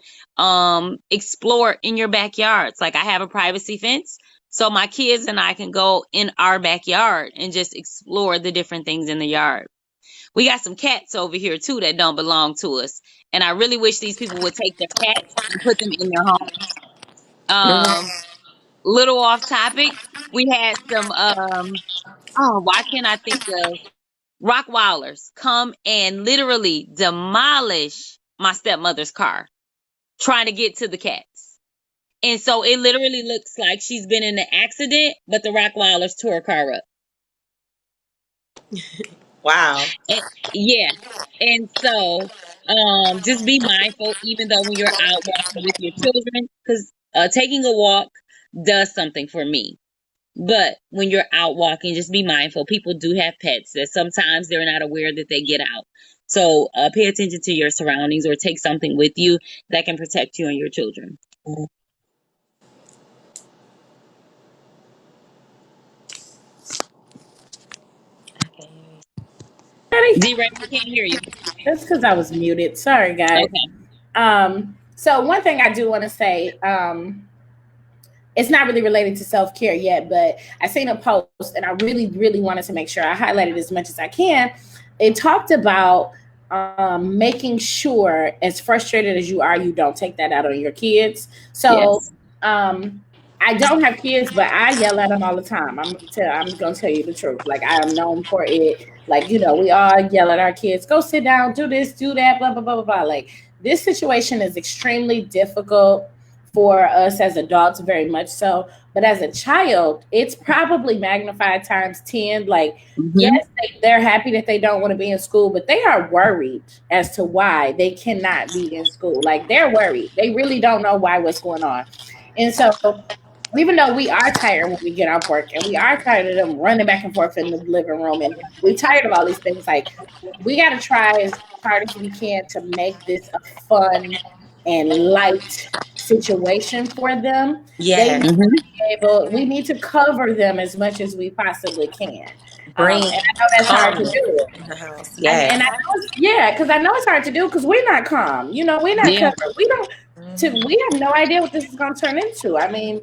explore in your backyards. Like I have a privacy fence, so my kids and I can go in our backyard and just explore the different things in the yard. We got some cats over here too that don't belong to us, and I really wish these people would take their cats and put them in their homes.
Mhm.
Little off topic, we had some oh, why can't I think of Rockwilders come and literally demolish my stepmother's car trying to get to the cats. And so it literally looks like she's been in an accident, but the Rockwilders tore her car up.
Wow.
And, yeah. And so just be mindful, even though when you're out walking with your children, because taking a walk does something for me. But when you're out walking, just be mindful. People do have pets that sometimes they're not aware that they get out. So pay attention to your surroundings, or take something with you that can protect you and your children. D-Ray, I can't hear you.
That's because I was muted. Sorry, guys.
Okay.
So one thing I do want to say, it's not really related to self-care yet, but I seen a post and I really, really wanted to make sure I highlighted as much as I can. It talked about making sure, as frustrated as you are, you don't take that out on your kids. So
Yes.
I don't have kids, but I yell at them all the time. I'm gonna tell you the truth. Like I am known for it. Like we all yell at our kids, go sit down, do this, do that, blah blah blah blah blah. Like this situation is extremely difficult for us as adults, very much so. But as a child, it's probably magnified times 10. Like, yes, they're happy that they don't want to be in school, but they are worried as to why they cannot be in school. Like, they're worried. They really don't know what's going on. And so, even though we are tired when we get off work, and we are tired of them running back and forth in the living room, and we're tired of all these things, like, we got to try as hard as we can to make this a fun and light situation for them, they need
Yes.
to
Mhm.
be able. We need to cover them as much as we possibly can.
Bring
And I know that's hard to
calmness
do.
in the house.
And I
Yes.
know yeah, because I know it's hard to do because we're not calm. You know, we're not
Yeah.
covered. We don't.
Mhm.
We have no idea what this is going to turn into. I mean,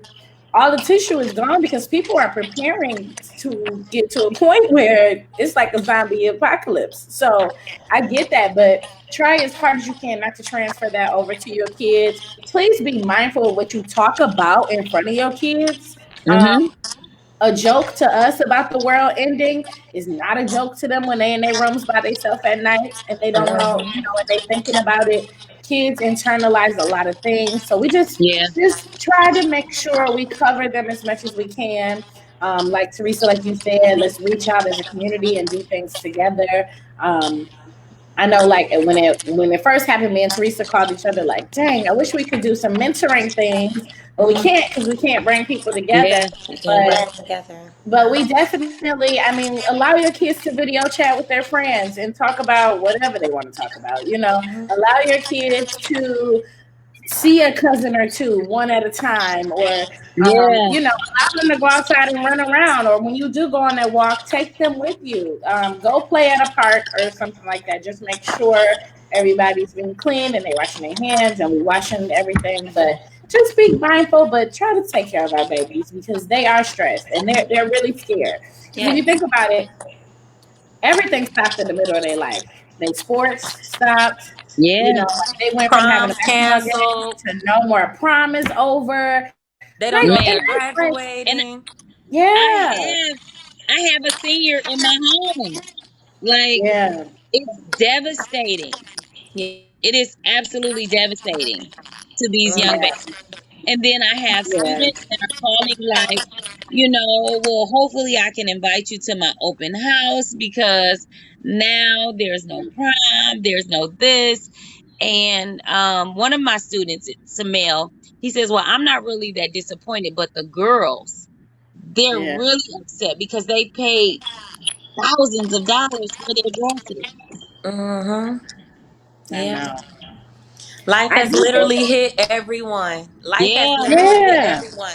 all the tissue is gone because people are preparing to get to a point where it's like a zombie apocalypse. So I get that, but try as hard as you can not to transfer that over to your kids. Please be mindful of what you talk about in front of your kids.
Mhm.
A joke to us about the world ending is not a joke to them when they in their rooms by themselves at night and they don't know,
Mhm.
and they thinking about it. Kids internalize a lot of things, so we
Yeah.
just try to make sure we cover them as much as we can. Like Teresa, like you said, let's reach out as a community and do things together. Um, I know, like when it first happened, me and Teresa called each other like, "Dang, I wish we could do some mentoring things, but we
Mhm.
can't because we can't bring people together."
Yeah. We can't
Bring
bring.
But
them together.
we definitely, I mean, allow your kids to video chat with their friends and talk about whatever they want to talk about.
Mhm.
Allow your kids to see a cousin or two one at a time, or
Yeah.
allow them to go outside and run around, or when you do go on that walk, take them with you. Go play at a park or something like that. Just make sure everybody's being clean and they washing their hands and we washing everything. But just be mindful, but try to take care of our babies because they are stressed and they're really scared. Because when you
Yes.
think about it, everything stopped in the middle of their life. They sports stopped.
Yeah.
Like they went from having a
Proms
basketball game
canceled.
to no more prom is over.
They don't
Like,
know
Man.
and
they're
that's like,
And
graduating.
I
yeah,
have I have a senior in my home. Like,
yeah,
it's devastating.
Yeah.
It is absolutely devastating to these young
yeah,
babies. And then I have
yeah,
students that are calling like, well, hopefully I can invite you to my open house because now there's no prom, there's no this. And one of my students, it's a male, he says, well, I'm not really that disappointed, but the girls, they're
yeah.
really upset because they paid thousands of dollars for their dresses.
Mhm.
I
Yeah.
know.
Life
I
has
do.
literally hit everyone. Life has
Yeah,
literally hit
Yeah,
everyone.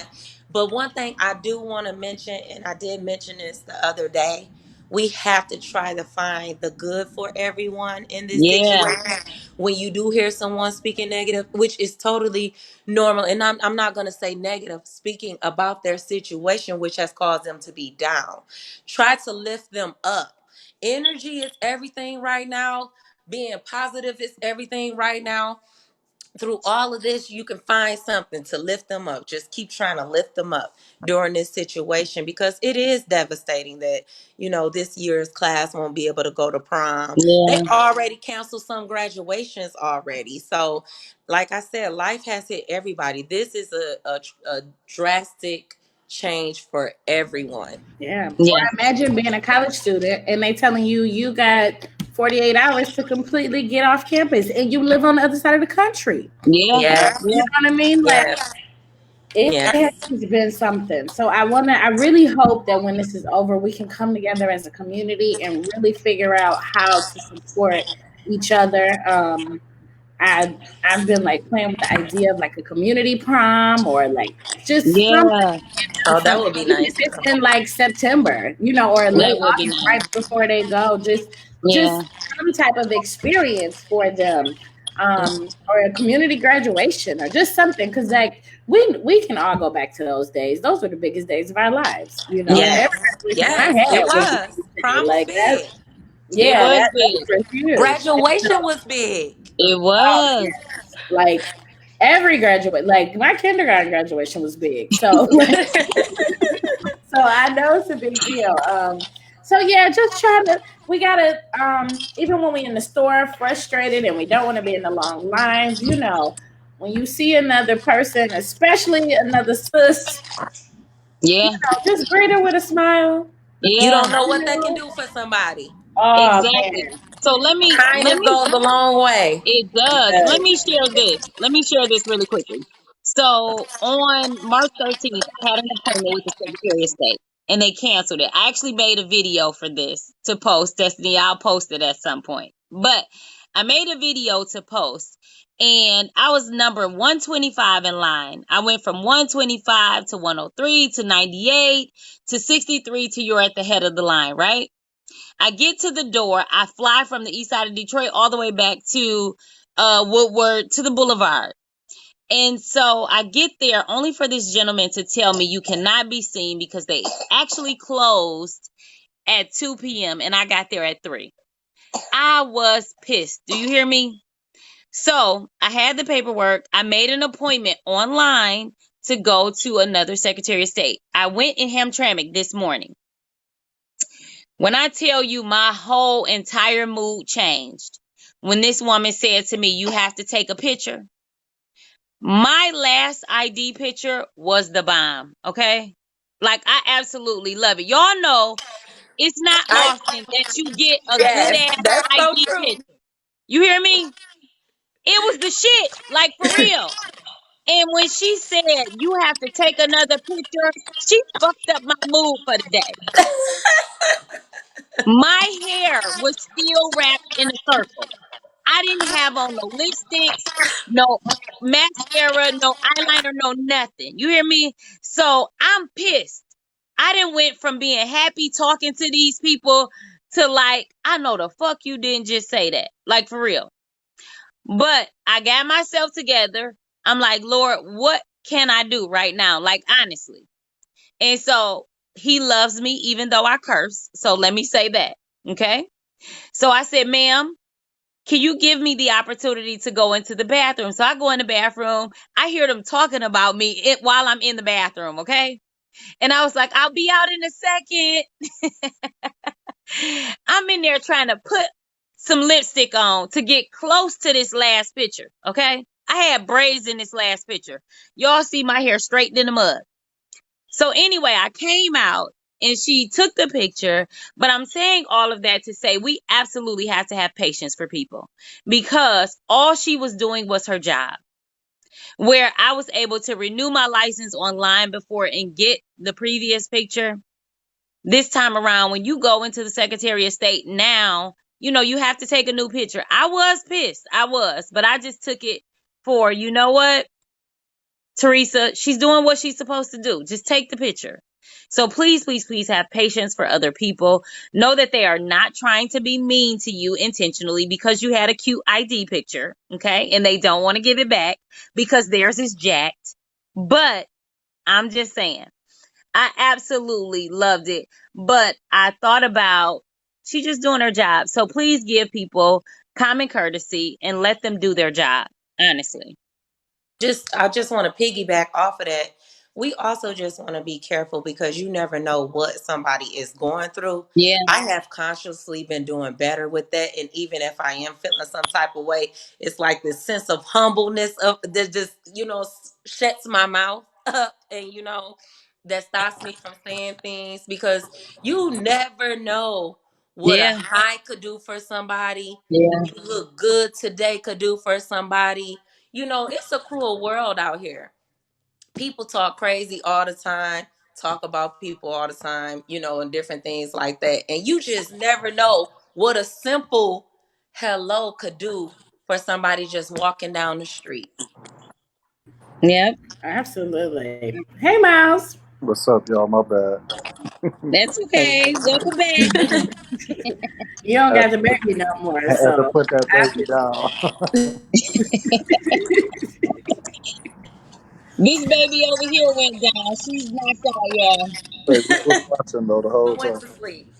But one thing I do want to mention, and I did mention this the other day, we have to try to find the good for everyone in this
yeah,
situation. When you do hear someone speaking negative, which is totally normal, and I'm not going to say negative, speaking about their situation, which has caused them to be down, try to lift them up. Energy is everything right now. Being positive is everything right now. Through all of this, you can find something to lift them up. Just keep trying to lift them up during this situation because it is devastating that, this year's class won't be able to go to prom. They've
yeah,
already canceled some graduations already. So, like I said, life has hit everybody. This is a drastic change for everyone.
yeah. Or
yeah,
imagine being a college student and they telling you you got 48 hours to completely get off campus and you live on the other side of the country.
yeah,
Yes,
You
yeah,
know what I mean? Like,
yes,
it has
yes.
been something. So I really hope that when this is over, we can come together as a community and really figure out how to support each other. I've been like playing with the idea of like a community prom or like just something,
yeah,
Oh, that
something,
would be
even
nice
if it's
too.
in like September, or late
that would be
August, right
nice.
before they go,
Yeah,
just some type of experience for them, or a community graduation or just something, because like we can all go back to those days. Those were the biggest days of our lives.
yeah,
Every
Yes,
graduation I
yes, it
had was a
was.
big day.
Prom was
Like that,
big.
it
yeah,
was
those
big.
were huge.
Graduation was big.
It
Oh,
was.
yes. Like every graduate, like my kindergarten graduation was big. So, so I know it's a big deal. So yeah, just trying to. We gotta. Even when we in the store, frustrated, and we don't want to be in the long lines. When you see another person, especially another sis,
Yeah,
just greet her with a smile.
You
yeah,
don't know
You
what that can
know.
do for somebody.
Oh
exactly.
man.
So let me let
Kindness
me
goes a long way.
it does. Let me share this. Let me share this really quickly. So on March 13th, I had an appointment with the Secretary of State and they canceled it. I actually made a video for this to post. Destiny, I'll post it at some point. But I made a video to post, and I was number 125 in line. I went from 125 to 103 to 98 to 63 to you're at the head of the line, right? I get to the door. I fly from the east side of Detroit all the way back to Woodward to the Boulevard. And so I get there only for this gentleman to tell me you cannot be seen because they actually closed at 2 p.m. and I got there at 3. I was pissed. Do you hear me? So I had the paperwork. I made an appointment online to go to another Secretary of State. I went in Hamtramck this morning. When I tell you my whole entire mood changed when this woman said to me, you have to take a picture. My last ID picture was the bomb, okay? Like, I absolutely love it. Y'all know it's not
I
often that you get a good
yes,
ass
that's so
ID
true.
picture. You hear me? It was the shit, like for real. And when she said you have to take another picture, she fucked up my mood for the day. My hair was still wrapped in a circle. I didn't have on no lipsticks, no mascara, no eyeliner, no nothing. You hear me? So I'm pissed. I didn't went from being happy talking to these people to like, I know the fuck you didn't just say that. Like for real. But I got myself together. I'm like, Lord, what can I do right now? Like honestly. And so he loves me even though I curse. So let me say that. Okay. So I said, ma'am, can you give me the opportunity to go into the bathroom? So I go in the bathroom. I hear them talking about me while I'm in the bathroom, okay? And I was like, I'll be out in a second. I'm in there trying to put some lipstick on to get close to this last picture, okay? I had braids in this last picture. Y'all see my hair straightened in the mud. So anyway, I came out and she took the picture, but I'm saying all of that to say we absolutely have to have patience for people because all she was doing was her job. Where I was able to renew my license online before and get the previous picture. This time around, when you go into the Secretary of State now, you know, you have to take a new picture. I was pissed. I was, but I just took it for, you know what? Teresa, she's doing what she's supposed to do. Just take the picture. So please, please, please have patience for other people. Know that they are not trying to be mean to you intentionally because you had a cute ID picture, okay? And they don't want to give it back because theirs is jacked. But I'm just saying, I absolutely loved it. But I thought about she's just doing her job. So please give people common courtesy and let them do their job, honestly.
I just want to piggyback off of that. We also just want to be careful because you never know what somebody is going through.
Yeah,
I have consciously been doing better with that, and even if I am feeling some type of way, it's like this sense of humbleness of that just shuts my mouth up, and that stops me from saying things because you never know what a
yeah,
high could do for somebody,
yeah,
what you look good today could do for somebody. It's a cruel world out here. People talk crazy all the time, talk about people all the time, and different things like that. And you just never know what a simple hello could do for somebody just walking down the street.
yep.
Absolutely. Hey, Miles.
What's up, y'all? My bad.
That's
Hey.
okay. Welcome back.
You don't
Had,
got the baby no more,
had to
so
put that baby
after
down.
This baby over here went down. She's knocked out, y'all.
Baby was watching though the whole
Went
time.
to sleep.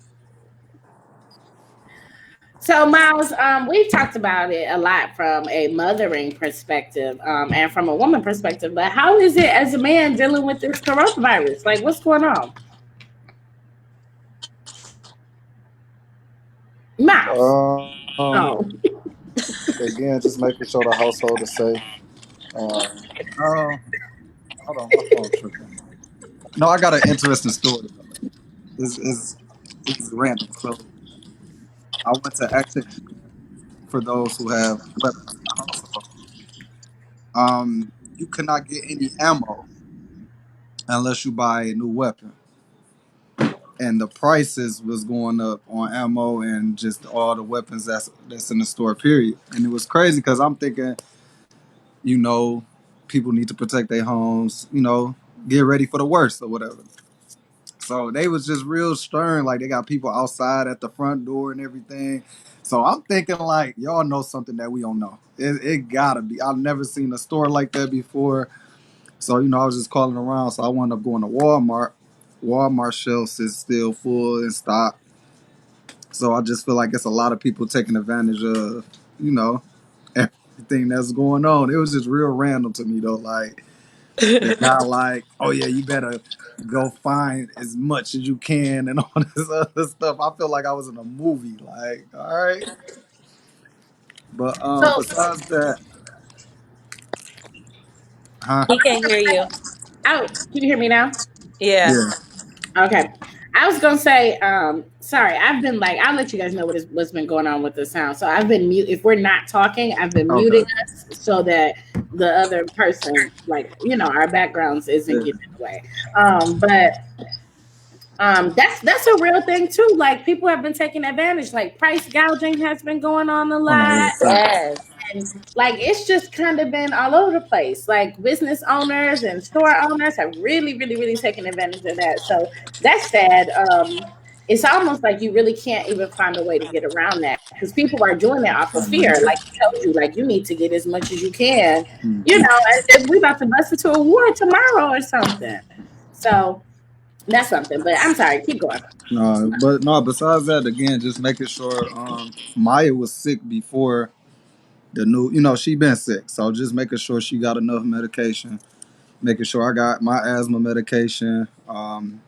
So, Miles, we've talked about it a lot from a mothering perspective, and from a woman perspective. But how is it as a man dealing with this coronavirus? Like, what's going on, Miles? Oh,
Again, just making sure the household is safe. Oh, hold on, my phone tripping. No, I got an interesting story. Is random. So I went to Active Shooter for those who have weapons in the household. You cannot get any ammo unless you buy a new weapon. and the prices was going up on ammo and just all the weapons that's in the store. Period. And it was crazy because I'm thinking, you know, people need to protect their homes. You know, get ready for the worst or whatever. So they was just real stern. Like they got people outside at the front door and everything. So I'm thinking like y'all know something that we don't know. It gotta be. I've never seen a store like that before. So I was just calling around. So I wound up going to Walmart. Walmart shelves is still full in stock. So I just feel like it's a lot of people taking advantage of you know everything that's going on. It was just real random to me though. Like the guy like, oh yeah, you better go find as much as you can and all this other stuff. I feel like I was in a movie. Like, all right. But
So,
besides that, huh?
He can hear you.
can you hear me now?
Yeah.
Yeah.
Okay. I was gonna say, sorry, I've been like, I'll let you guys know what's been going on with the sound. So I've been mute. If we're not talking, I've been muting
Okay.
us so that the other person, like, our backgrounds isn't
Yeah.
getting in the way. But that's a real thing too. Like people have been taking advantage. Like price gouging has been going on a
On the
lot.
other side.
Yes.
And like it's just kind of been all over the place. Like business owners and store owners have really, really, really taken advantage of that. So that's sad. It's almost like you really can't even find a way to get around that because people are doing that off of fear. Like he told you, like you need to get as much as you can. And we about to bust into a war tomorrow or something. So that's something. But I'm sorry, keep going.
No, but no. Besides that, again, just making sure. Maya was sick before the new. She been sick, so just making sure she got enough medication. Making sure I got my asthma medication.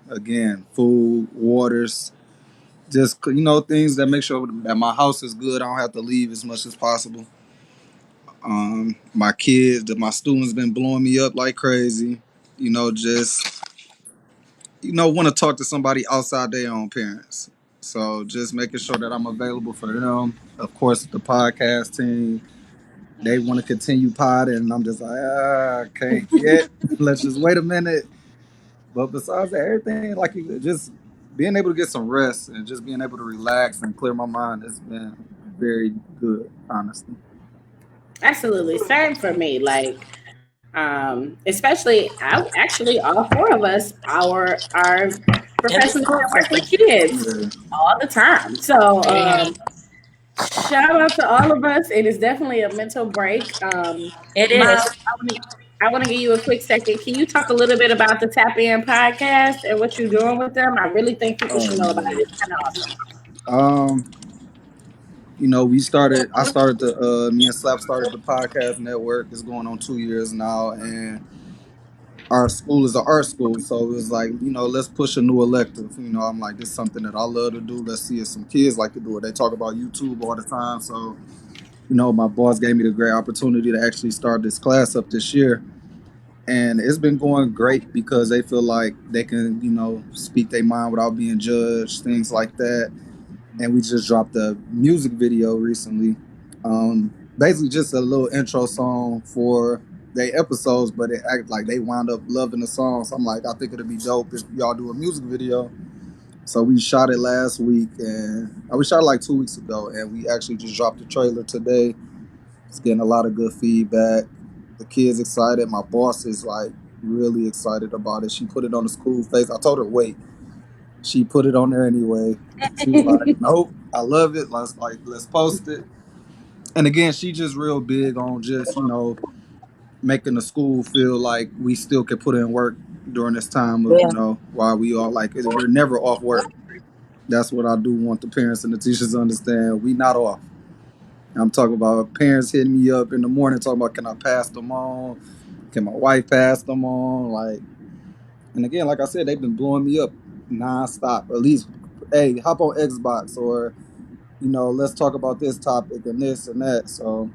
Again, food, waters, just things that make sure that my house is good. I don't have to leave as much as possible. My kids, my students been blowing me up like crazy. Just want to talk to somebody outside their own parents. So just making sure that I'm available for them. Of course, the podcast team, they want to continue podding, and I'm just like, can't yet. Let's just wait a minute. But besides that, everything like just being able to get some rest and just being able to relax and clear my mind has been very good, honestly.
Absolutely. Same for me. Like, especially actually all four of us are
In the
professionals
school
that work with
system.
kids
Yeah.
all the time. So
Mhm.
shout out to all of us. It is definitely a mental break.
It
Miles,
is.
I want to give you a quick second. Can you talk a little bit about the Tap In podcast and what you're doing with them? I really think people
Oh
should know about it.
yeah.
It's kind of awesome.
Um, we started. I started the. Me and Slap started the podcast network. It's going on 2 years now, and our school is an art school, so it was like, let's push a new elective. I'm like, this is something that I love to do. Let's see if some kids like to do it. They talk about YouTube all the time, so my boss gave me the great opportunity to actually start this class up this year, and it's been going great because they feel like they can, speak their mind without being judged, things like that. And we just dropped a music video recently. Basically just a little intro song for their episodes, but it act like they wound up loving the song. So I'm like, I think it'd be dope if y'all do a music video. So we shot it last week, and we shot it like 2 weeks ago, and we actually just dropped the trailer today. It's getting a lot of good feedback. The kids excited. My boss is like really excited about it. She put it on the school face. I told her wait. She put it on there anyway. She was like, "Nope, I love it. Let's post it." And again, she just real big on just making the school feel like we still can put in work during this time of
Yeah.
while we are like we're never off work. That's what I do want the parents and the teachers to understand. We not off. I'm talking about parents hitting me up in the morning talking about can I pass them on? Can my wife pass them on? Like, and again, like I said, they've been blowing me up nonstop. At least, hey, hop on Xbox or let's talk about this topic and this and that. So,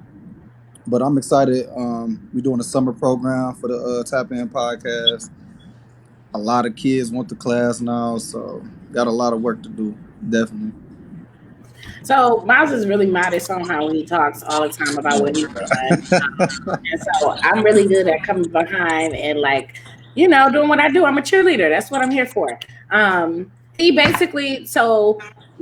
but I'm excited. We're doing a summer program for the Tap In podcast. A lot of kids want the class now, so got a lot of work to do. Definitely.
So Miles is really modest on how he talks all the time about what he's doing. And so I'm really good at coming behind and doing what I do. I'm a cheerleader. That's what I'm here for. He basically, so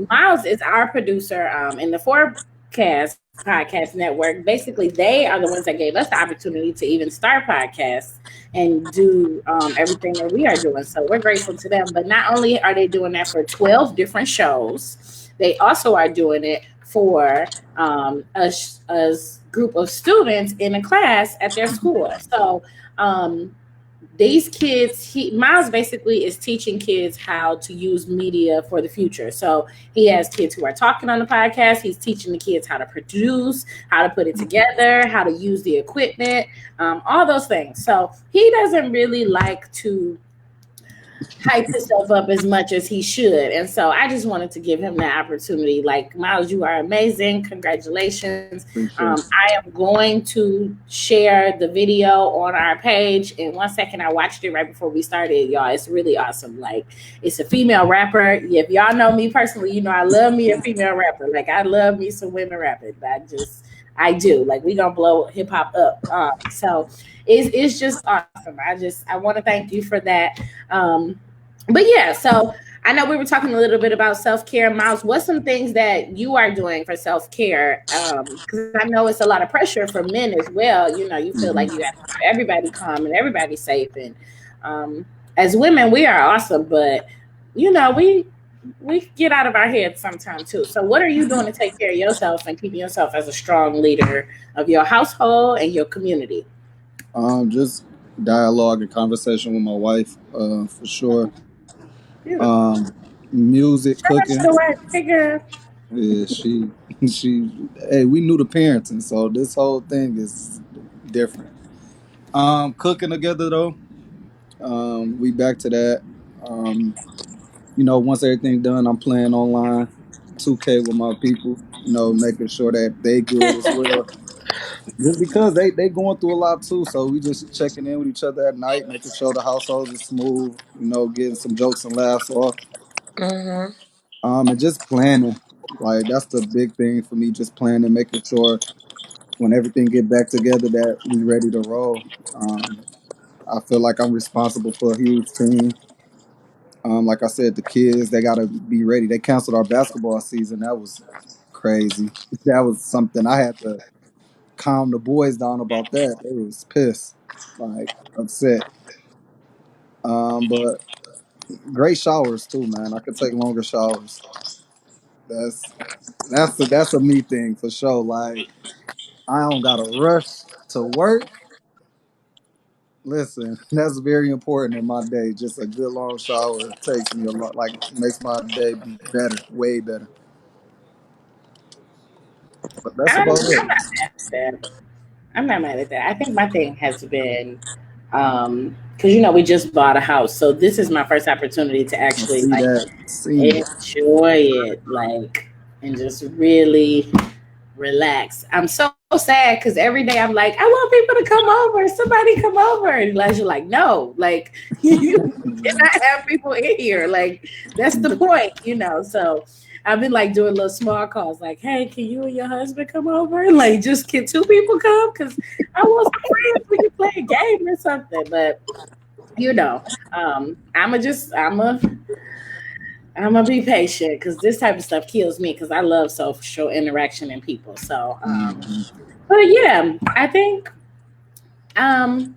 Miles is our producer in the Forecast Podcast Network. Basically, they are the ones that gave us the opportunity to even start podcasts and do everything that we are doing. So we're grateful to them. But not only are they doing that for 12 different shows, they also are doing it for a group of students in a class at their school. So these kids, Miles basically is teaching kids how to use media for the future. So he has kids who are talking on the podcast. He's teaching the kids how to produce, how to put it together, how to use the equipment, all those things. So he doesn't really like to hype himself up as much as he should. And so I just wanted to give him the opportunity. Like, Miles, you are amazing. Congratulations. I am going to share the video on our page in 1 second. I watched it right before we started, y'all. It's really awesome. Like, it's a female rapper. If y'all know me personally, you know I love me a female rapper. Like, I love me some women rapping. I do. Like, we gonna blow hip hop up. So it's just awesome. I want to thank you for that. But yeah, so I know we were talking a little bit about self-care. Miles, what's some things that you are doing for self-care? Because I know it's a lot of pressure for men as well. You know, you feel like you have to keep everybody calm and everybody safe. And as women, we are awesome, but you know, we get out of our heads sometimes too. So what are you doing to take care of yourself and keeping yourself as a strong leader of your household and your community?
Just dialogue and conversation with my wife, for sure. Music, cooking. Yeah, she, hey, we knew the parenting, so this whole thing is different. Cooking together though. We back to that. You know, once everything done, I'm playing online 2K with my people. You know, making sure that they good as well. Just because they going through a lot too, so we just checking in with each other at night, making sure the household is smooth. You know, getting some jokes and laughs off.
Mm-hmm.
And just planning. Like that's the big thing for me. Just planning, making sure when everything get back together that we ready to roll. I feel like I'm responsible for a huge team. Like I said, the kids they gotta be ready. They canceled our basketball season. That was crazy. That was something I had to calm the boys down about. That they was pissed, like upset. But great showers too, man. I could take longer showers. That's that's a me thing for sure. Like I don't gotta rush to work. Listen, that's very important in my day. Just a good long shower takes me a lot, like makes my day better, way better. But that's
I'm
about
not
it.
mad at that. I'm not mad at that. I think my thing has been because you know we just bought a house, so this is my first opportunity to
I
actually
see
like
that. See it.
enjoy it, like, and just really relax. I'm so sad because every day I'm like, I want people to come over. Somebody come over. And Elijah's like, no, like you cannot have people in here. Like that's the point, you know. So I've been like doing little small calls, like, hey, can you and your husband come over? Like, just can two people come? Because I want some friends. We can play a game or something. But you know, I'm gonna be patient because this type of stuff kills me because I love social interaction and people. So,
Mhm.
but yeah, I think I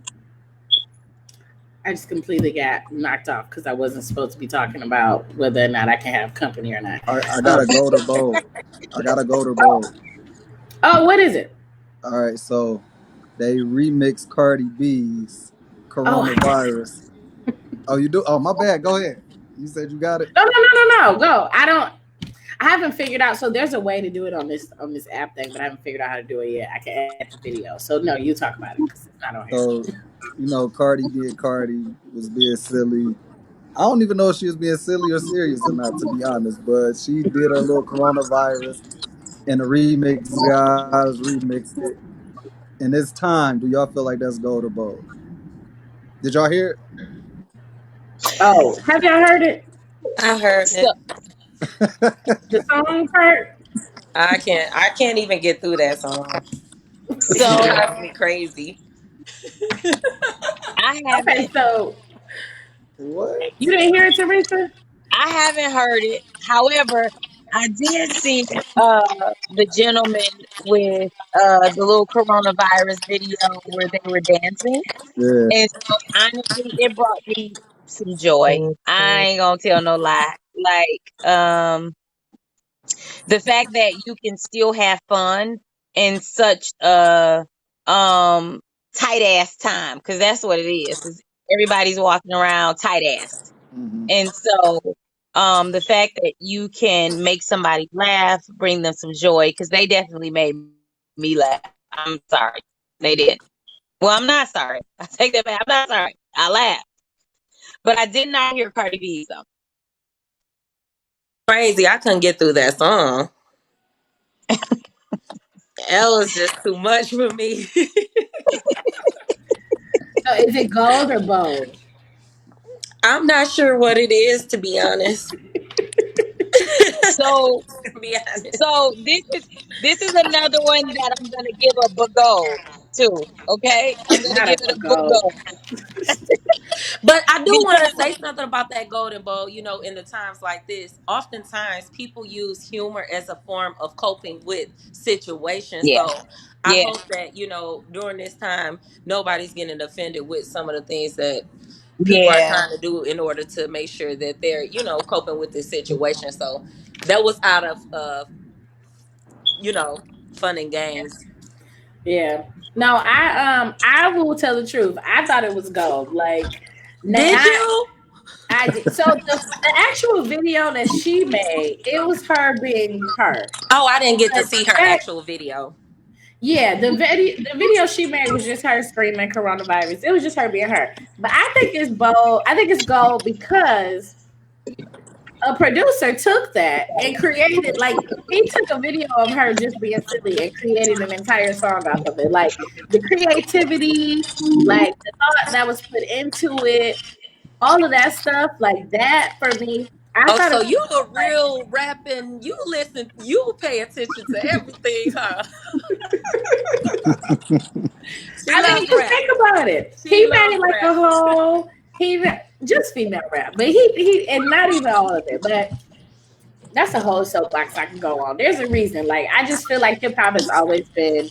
just completely got knocked off because I wasn't supposed to be talking about whether or not I can have company or not.
I
Um,
gotta go to bowl. I gotta go to bowl.
oh, what is it?
All right, so they remix Cardi B's
Oh,
coronavirus. Oh, you do? Oh, my bad. Go ahead. You said you got it.
no. Go. I haven't figured out. So there's a way to do it on this app thing, but I haven't figured out how to do it yet. I can add the video. So no, you talk about it because it's not on here.
So, you know, Cardi did Cardi was being silly. I don't even know if she was being silly or serious or not, to be honest. But she did her little coronavirus, and the remix guys remixed it. And it's time. Do y'all feel like that's gold or bold? Did y'all hear
Oh, have y'all heard it?
I heard
So,
it.
The song part?
I can't even get through that song. It
so
drives me crazy.
I
Okay,
haven't.
so
it? What?
you didn't hear it, Teresa?
I haven't heard it. However, I did see the gentleman with the little coronavirus video where they were dancing.
Yeah.
And so honestly, it brought me some joy. I ain't gonna tell no lie. Like, the fact that you can still have fun in such a tight ass time, because that's what it is. Everybody's walking around tight ass.
Hmm.
And so the fact that you can make somebody laugh, bring them some joy, because they definitely made me laugh. I'm sorry. They did. Well, I'm not sorry. I take that back. I'm not sorry. I laughed. But I did not hear Cardi B song.
Crazy. I couldn't get through that song. That was just too much for me.
So is it gold or bold?
I'm not sure what it is, to be honest.
So
To be honest.
so this is another one that I'm gonna give a bago to. Okay? I'm gonna
Not a
give it a
gold.
bago.
But I do want to
Because
say something about that Golden Bowl. In the times like this, oftentimes people use humor as a form of coping with situations.
yeah,
So I
yeah,
hope that, during this time, nobody's getting offended with some of the things that people are
yeah,
trying to do in order to make sure that they're, coping with this situation. So that was out of, you know, fun and games.
Yeah. No, I will tell the truth. I thought it was gold. Like
Did
not
you?
I did. So the actual video that she made, it was her being her.
Oh, I didn't get to
But
see her
that
actual video.
yeah, the video she made was just her screaming coronavirus. It was just her being her. But I think it's bold. I think it's gold because a producer took that and created like he took a video of her just being silly and created an entire song off of it. Like the creativity, like the thought that was put into it, all of that stuff, like that for me, I
Oh,
thought it
so
was
you a
like
real rapping, you listen, you pay attention to everything, huh? She
I mean,
loves
just
rap.
think about it.
She
He made
loves
like a
rap.
whole he just female rap, but he and not even all of it, but that's a whole soapbox I can go on. There's a reason. Like I just feel like hip hop has always been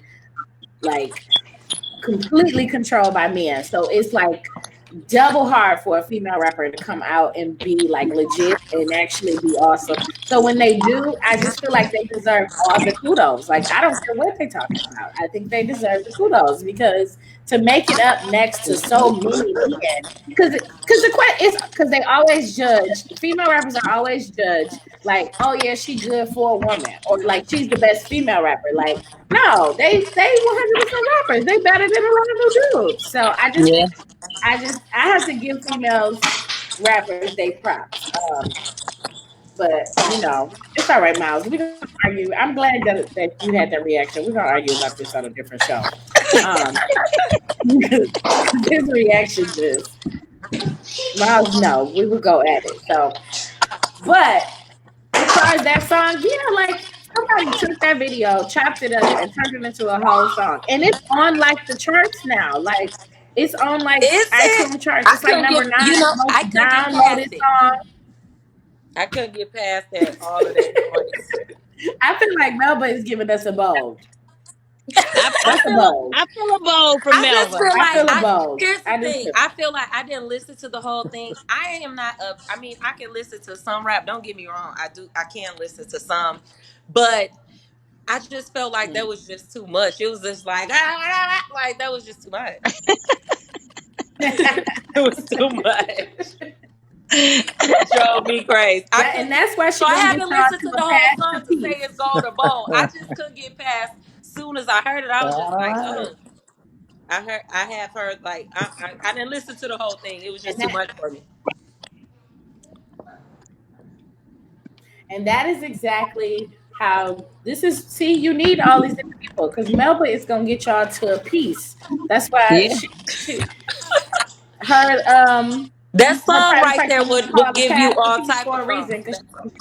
like completely controlled by men. So it's like double hard for a female rapper to come out and be like legit and actually be awesome. So when they do, I just feel like they deserve all the kudos. Like I don't care what they're talking about. I think they deserve the kudos because to make it up next to so many men, because the question is because they always judge female rappers are always judged like, oh yeah, she good for a woman, or like she's the best female rapper. Like no, they 100% rappers. They better than a lot of new dudes. So
yeah.
I have to give females rappers they props. But it's all right, Miles. We gonna argue. I'm glad that you had that reaction. We're gonna argue about this on a different show. Because his reaction just Miles, no, we would go at it. So, but as far as that song, yeah, like somebody took that video, chopped it up, and turned it into a whole song. And it's on like the charts now. Like it's on like
Is it?
iTunes charts.
I
It's like
couldn't
number
get,
nine
I
most
couldn't get past
downloaded
it.
song.
I couldn't get past that, all of that noise.
I feel like Melba is giving us a bold.
I
That's a bold.
feel a bowl from
I just
Melva.
feel
I
like
feel a bold.
here's the
I do
thing.
too.
I feel like I didn't listen to the whole thing. I am not a I mean, I can listen to some rap. Don't get me wrong. I can listen to some. But I just felt like that was just too much. It was just like like that was just too much. It was too much. It drove me crazy. I
And
couldn't get
that's why
so
she
I
gonna get
haven't
y'all
listened
to
to
a
the whole
pass
song
the
to say it's
peace.
gold or bold. I just couldn't get past. Soon as I heard it, I was just like, oh. I have heard like I didn't listen to the whole thing. It was
And
just too
that
much for me.
and that is exactly how this is. See, you need all these different people because Melba is gonna get y'all to a peace. That's why
Yeah.
she her
That
her
song
private
right there
practice is
would
called the
give you
Path to
all
Peace
type
for
of
a reason.
problems.
Because
That song.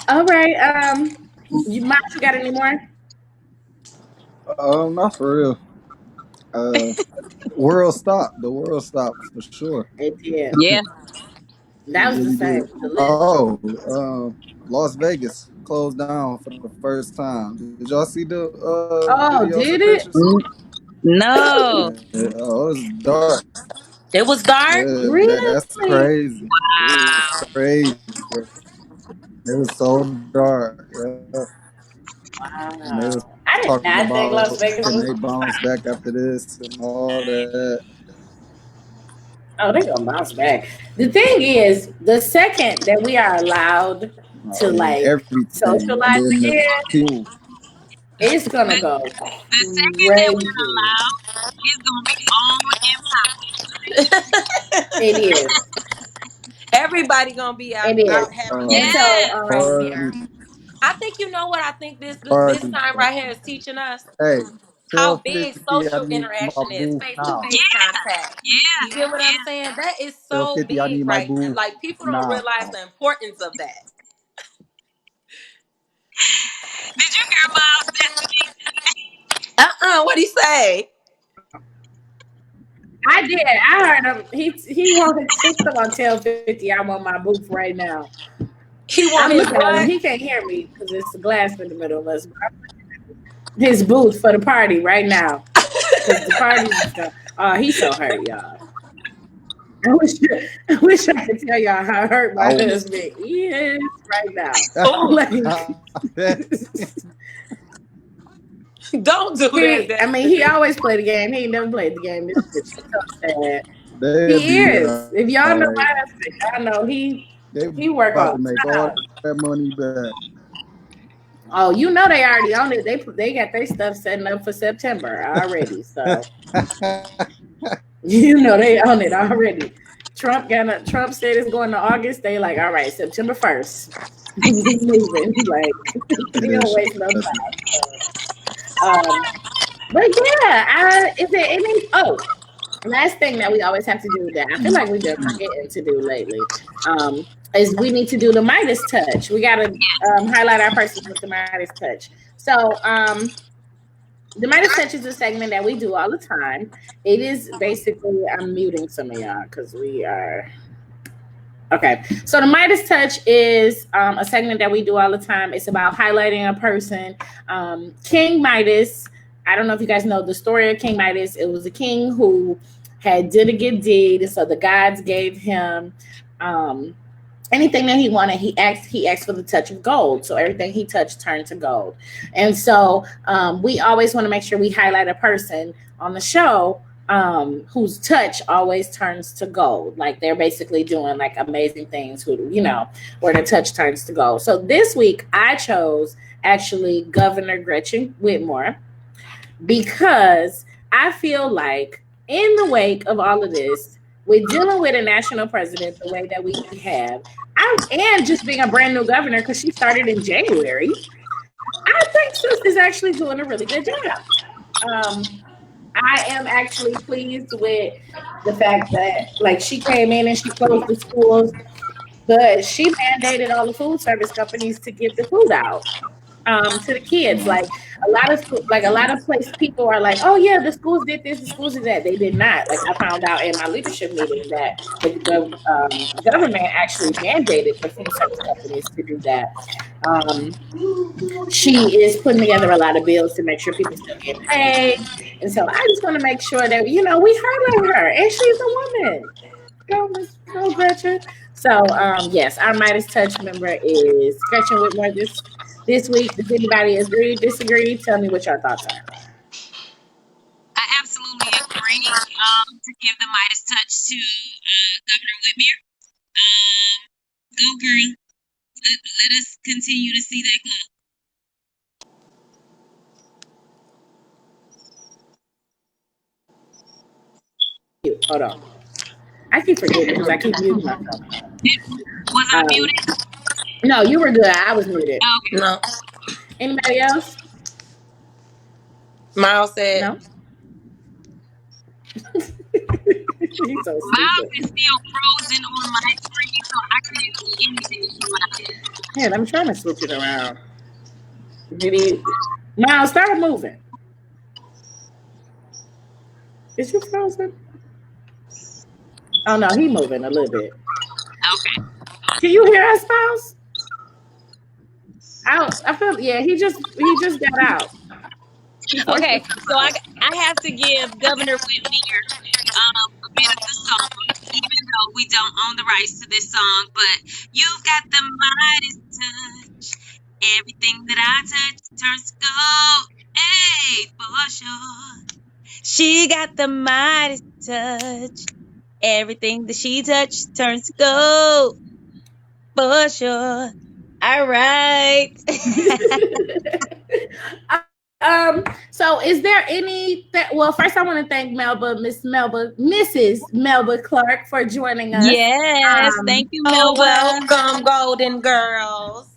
all right, you Miles, you got any more?
Not for real. uh, world stopped. The world stopped for sure.
It did.
Yeah.
It
That was the
really
same.
did.
The list.
Oh, Las Vegas closed down for the first time. Did y'all see the
Oh,
videos and
did it?
pictures?
No.
Yeah, oh, it was dark.
It was dark.
Yeah, that's
Really?
crazy. It was crazy. Bro. It was so dark. Yeah. And they was
Wow. I did
talking
not think Las
about
Vegas
can
was
they
gonna
bounce
stop.
back after this and all that.
Oh, they gonna bounce back. The thing is, the second that we are allowed
Oh
to
yeah,
like
everything. And
socialize
then the
again,
people.
it's gonna
The,
go
the second that we're
crazy.
allowed, it's gonna be on and popping.
It is.
Everybody gonna be
It is.
out having a
And
good
so,
Yeah.
time right here. I think you know what I think this
Party,
time right here is teaching us
hey,
how big
1250. I
social
need my
interaction is,
booth
face to
now.
face contact.
Yeah.
You get what I'm
Yeah.
saying? That is so
1250. I
big
need my
right now.
booth
Like people don't
now.
realize the importance of that.
Did you hear Miles' Destiny?
What'd he say?
I did. I heard him. He wanted to come on tell 50. I'm on my booth right now.
He want
I'm
his
looking at him.
what?
He can't hear me because it's a glass in the middle of us. His booth for the party right now because the party's done. Oh, he's so hurt, y'all. I wish I could tell y'all how hurt
I
my
want
is right now.
Oh,
Like
that.
don't do that,
I mean,
Destiny.
he always played the game. He ain't never played the game. This bitch is so sad.
They'll
He
be
is. If y'all know
alright.
my husband, y'all know
They
he work
about to
all
make
the
all
time.
that money back.
Oh, you know they already own it. They got their stuff setting up for September already. So you know they own it already. Trump said it's going to August. They like, all right, September 1st. We moving. Like we
Yeah,
don't waste no time. Um, but yeah, is there any last thing that we always have to do that I feel like we've been forgetting to do lately, is we need to do the Midas touch. We gotta highlight our persons with the Midas touch. So the Midas Touch is a segment that we do all the time. It is basically, I'm muting some of y'all because we are. Okay. So the Midas Touch is a segment that we do all the time. It's about highlighting a person. King Midas, I don't know if you guys know the story of King Midas. It was a king who did a good deed. So the gods gave him um, anything that he wanted. He asked for the touch of gold, so everything he touched turned to gold. And so we always want to make sure we highlight a person on the show whose touch always turns to gold. Like they're basically doing like amazing things where the touch turns to gold. So this week I chose actually Governor Gretchen Whitmer because I feel like in the wake of all of this, we're dealing with a national president the way that we have, and just being a brand new governor because she started in January. I think Sis is actually doing a really good job. I am actually pleased with the fact that like she came in and she closed the schools, but she mandated all the food service companies to get the food out to the kids. Like a lot of place people are like, oh yeah, the schools did this, the schools did that. They did not. Like I found out in my leadership meeting that the government actually mandated the food service companies to do that. Um, she is putting together a lot of bills to make sure people still get paid, and so I just want to make sure that we highlight her, and she's a woman. Go Gretchen. So yes, our Midas Touch member is Gretchen Whitmer this week. Does anybody agree, disagree? Tell me what your thoughts are.
I absolutely agree. To give the Midas touch to Governor Whitmer. Go girl. Let us continue to see that glow.
Hold on. I keep forgetting because I keep muting myself.
Was I
Um,
muted?
no, you were good. I was muted.
Okay.
No.
Anybody else?
Miles said,
No. He's so
Miles
stupid.
is still frozen on my screen, so I can't see anything from Miles.
Man, I'm trying to switch it around. Did he? Miles, start moving. Is you frozen? Oh no, he moving a little bit.
Okay.
Can you hear us, Spouse? I feel yeah. He just got out. He forced
Okay.
himself
So
out.
I have to give Governor Whitmer a bit of the song, even though we don't own the rights to this song. But you've got the Midas touch. Everything that I touch turns to gold. Hey, for sure. She got the Midas touch. Everything that she touches turns to gold. For sure. All right.
So is there any well, first I want to thank Mrs. Melba Clark for joining us.
Yes. Thank you,
Oh,
Melba.
welcome, Golden Girls.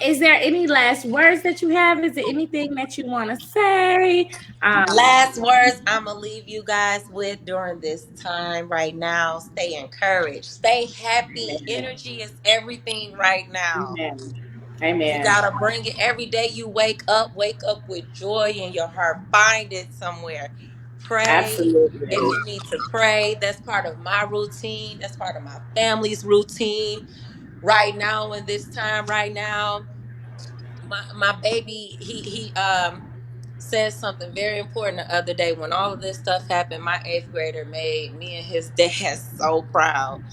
Is there any last words that you have? Is there anything that you want to say?
Last words I'm going to leave you guys with during this time right now. Stay encouraged. Stay happy.
Amen.
Energy is everything right now.
Amen.
You
Amen.
gotta bring it every day. You wake up with joy in your heart. Find it somewhere. Pray
Absolutely.
if you need to pray. That's part of my routine. That's part of my family's routine. Right now, in this time, right now, my baby, he said something very important the other day when all of this stuff happened. My eighth grader made me and his dad so proud.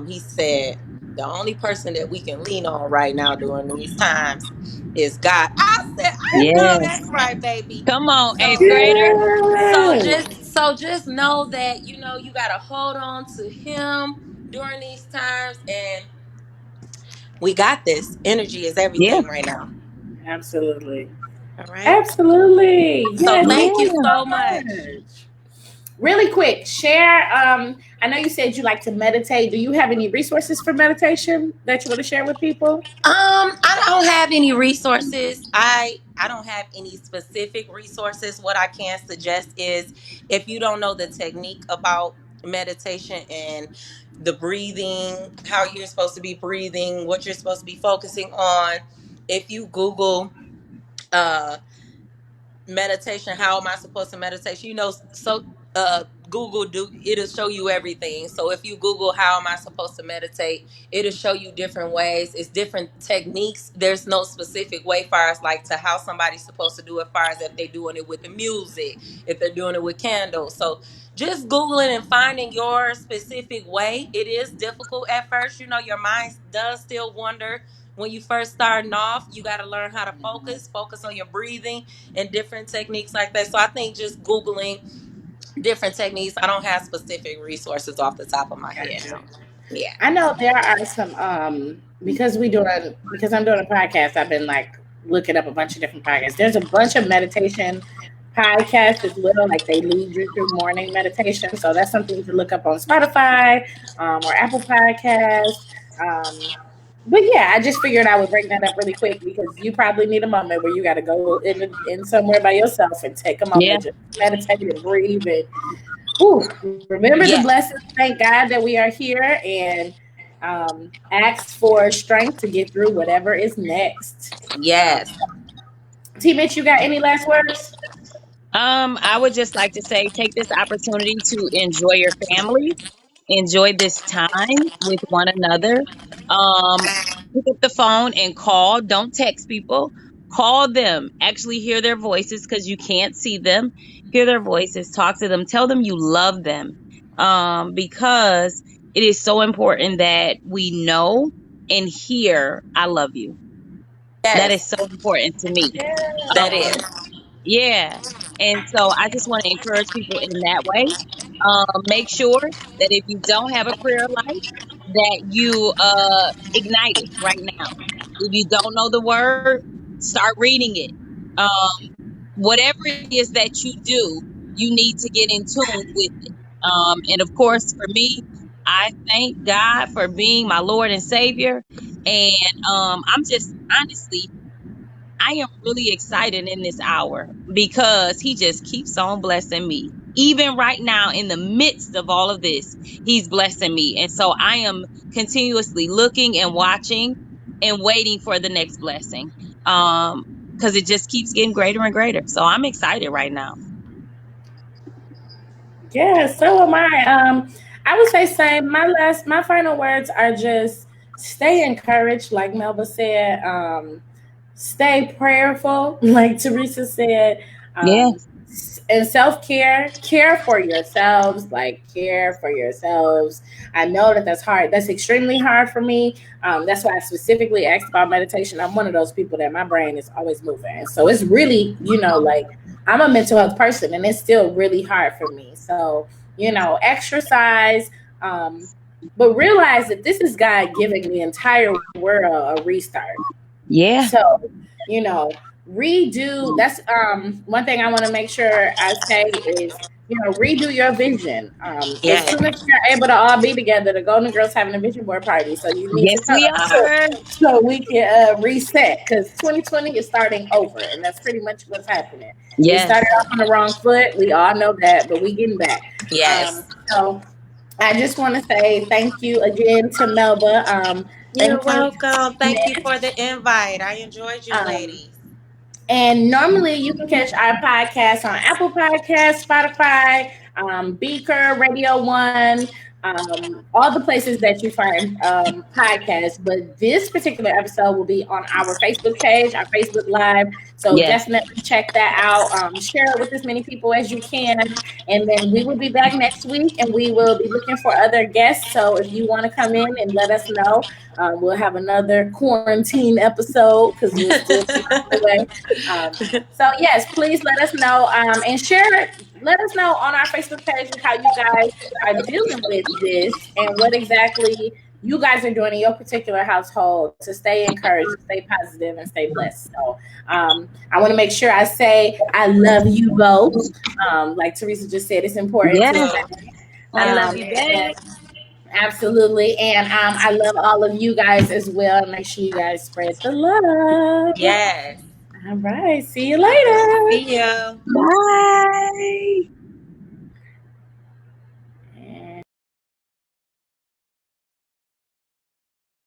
He said the only person that we can lean on right now during these times is God. I said, I know
Yes.
that's right, baby.
Come on, eighth
So
grader.
Yes.
just know that you gotta hold on to him during these times, and we got this. Energy is
Yeah.
everything right now.
Absolutely.
All right.
Absolutely.
So
Yes. Thank
thank
you
you
Yeah.
so
so
much.
much. Really quick, share. I know you said you like to meditate. Do you have any resources for meditation that you want to share with people?
I don't have any resources. I don't have any specific resources. What I can suggest is if you don't know the technique about meditation and the breathing, how you're supposed to be breathing, what you're supposed to be focusing on, if you Google meditation, how am I supposed to meditate, so Google, do it'll show you everything. So if you Google how am I supposed to meditate, it'll show you different ways. It's different techniques. There's no specific way far as like to how somebody's supposed to do it, far as if they're doing it with the music, if they're doing it with candles. So just Googling and finding your specific way. It is difficult at first, your mind does still wander when you first starting off. You got to learn how to focus on your breathing and different techniques like that. So I think just Googling different techniques. I don't have specific resources off the top of my head.
Gotcha.
So yeah.
I know there are some because I'm doing a podcast. I've been like looking up a bunch of different podcasts. There's a bunch of meditation podcasts as well. Like they lead you through morning meditation. So that's something you can look up on Spotify or Apple Podcasts. But yeah, I just figured I would bring that up really quick because you probably need a moment where you got to go in somewhere by yourself and take a
Yeah.
moment to meditate and breathe and remember the
Yes.
blessings. Thank God that we are here and ask for strength to get through whatever is next.
Yes.
T Mitch, you got any last words?
I would just like to say take this opportunity to enjoy your family, enjoy this time with one another. Um, Pick up the phone and call. Don't text people. Call them. Actually hear their voices because you can't see them. Hear their voices. Talk to them. Tell them you love them. Because it is so important that we know and hear I love you. That is
Yes.
so important to me.
That is.
Yeah. And so I just want to encourage people in that way. Make sure that if you don't have a prayer life, that you ignite it right now. If you don't know the word, start reading it. Whatever it is that you do, you need to get in tune with it. And of course, for me, I thank God for being my Lord and Savior. And I'm just honestly I am really excited in this hour because he just keeps on blessing me. Even right now, in the midst of all of this, he's blessing me. And so I am continuously looking and watching and waiting for the next blessing. Because it just keeps getting greater and greater. So I'm excited right now.
Yeah, so am I would say same. My final words are just stay encouraged, like Melba said. Stay prayerful, like Teresa said.
Yeah.
And self-care, care for yourselves, like care for yourselves. I know that that's hard. That's extremely hard for me. That's why I specifically asked about meditation. I'm one of those people that my brain is always moving. So it's really, like I'm a mental health person and it's still really hard for me. So, exercise, but realize that this is God giving the entire world a restart.
Yeah.
So, redo. That's one thing I want to make sure I say is, redo your vision. As
Yes.
soon as you're able to all be together, the Golden Girls having a vision board party. So you need to
Yes,
come
we are.
so we can reset, because 2020 is starting over, and that's pretty much what's happening. We
Yes.
started off on the wrong foot. We all know that, but we getting back.
Yes.
So I just want to say thank you again to Melba.
You're
Thank you.
welcome. Thank you for the invite. I enjoyed you,
Um,
ladies.
And normally you can catch our podcast on Apple Podcasts, Spotify, Beaker, Radio One, all the places that you find podcasts. But this particular episode will be on our Facebook page, our Facebook Live. So
Yes.
definitely check that out. Share it with as many people as you can. And then we will be back next week and we will be looking for other guests. So if you want to come in and let us know, we'll have another quarantine episode because we'll still be away. So yes, please let us know and share it. Let us know on our Facebook page how you guys are dealing with this and what exactly you guys are doing in your particular household to stay encouraged, stay positive, and stay blessed. So I want to make sure I say I love you both. Like Teresa just said, it's important
Yeah.
to say.
I love you back.
Absolutely. And I love all of you guys as well. Make sure you guys spread the love.
Yes.
All right. See you later.
See you.
Bye.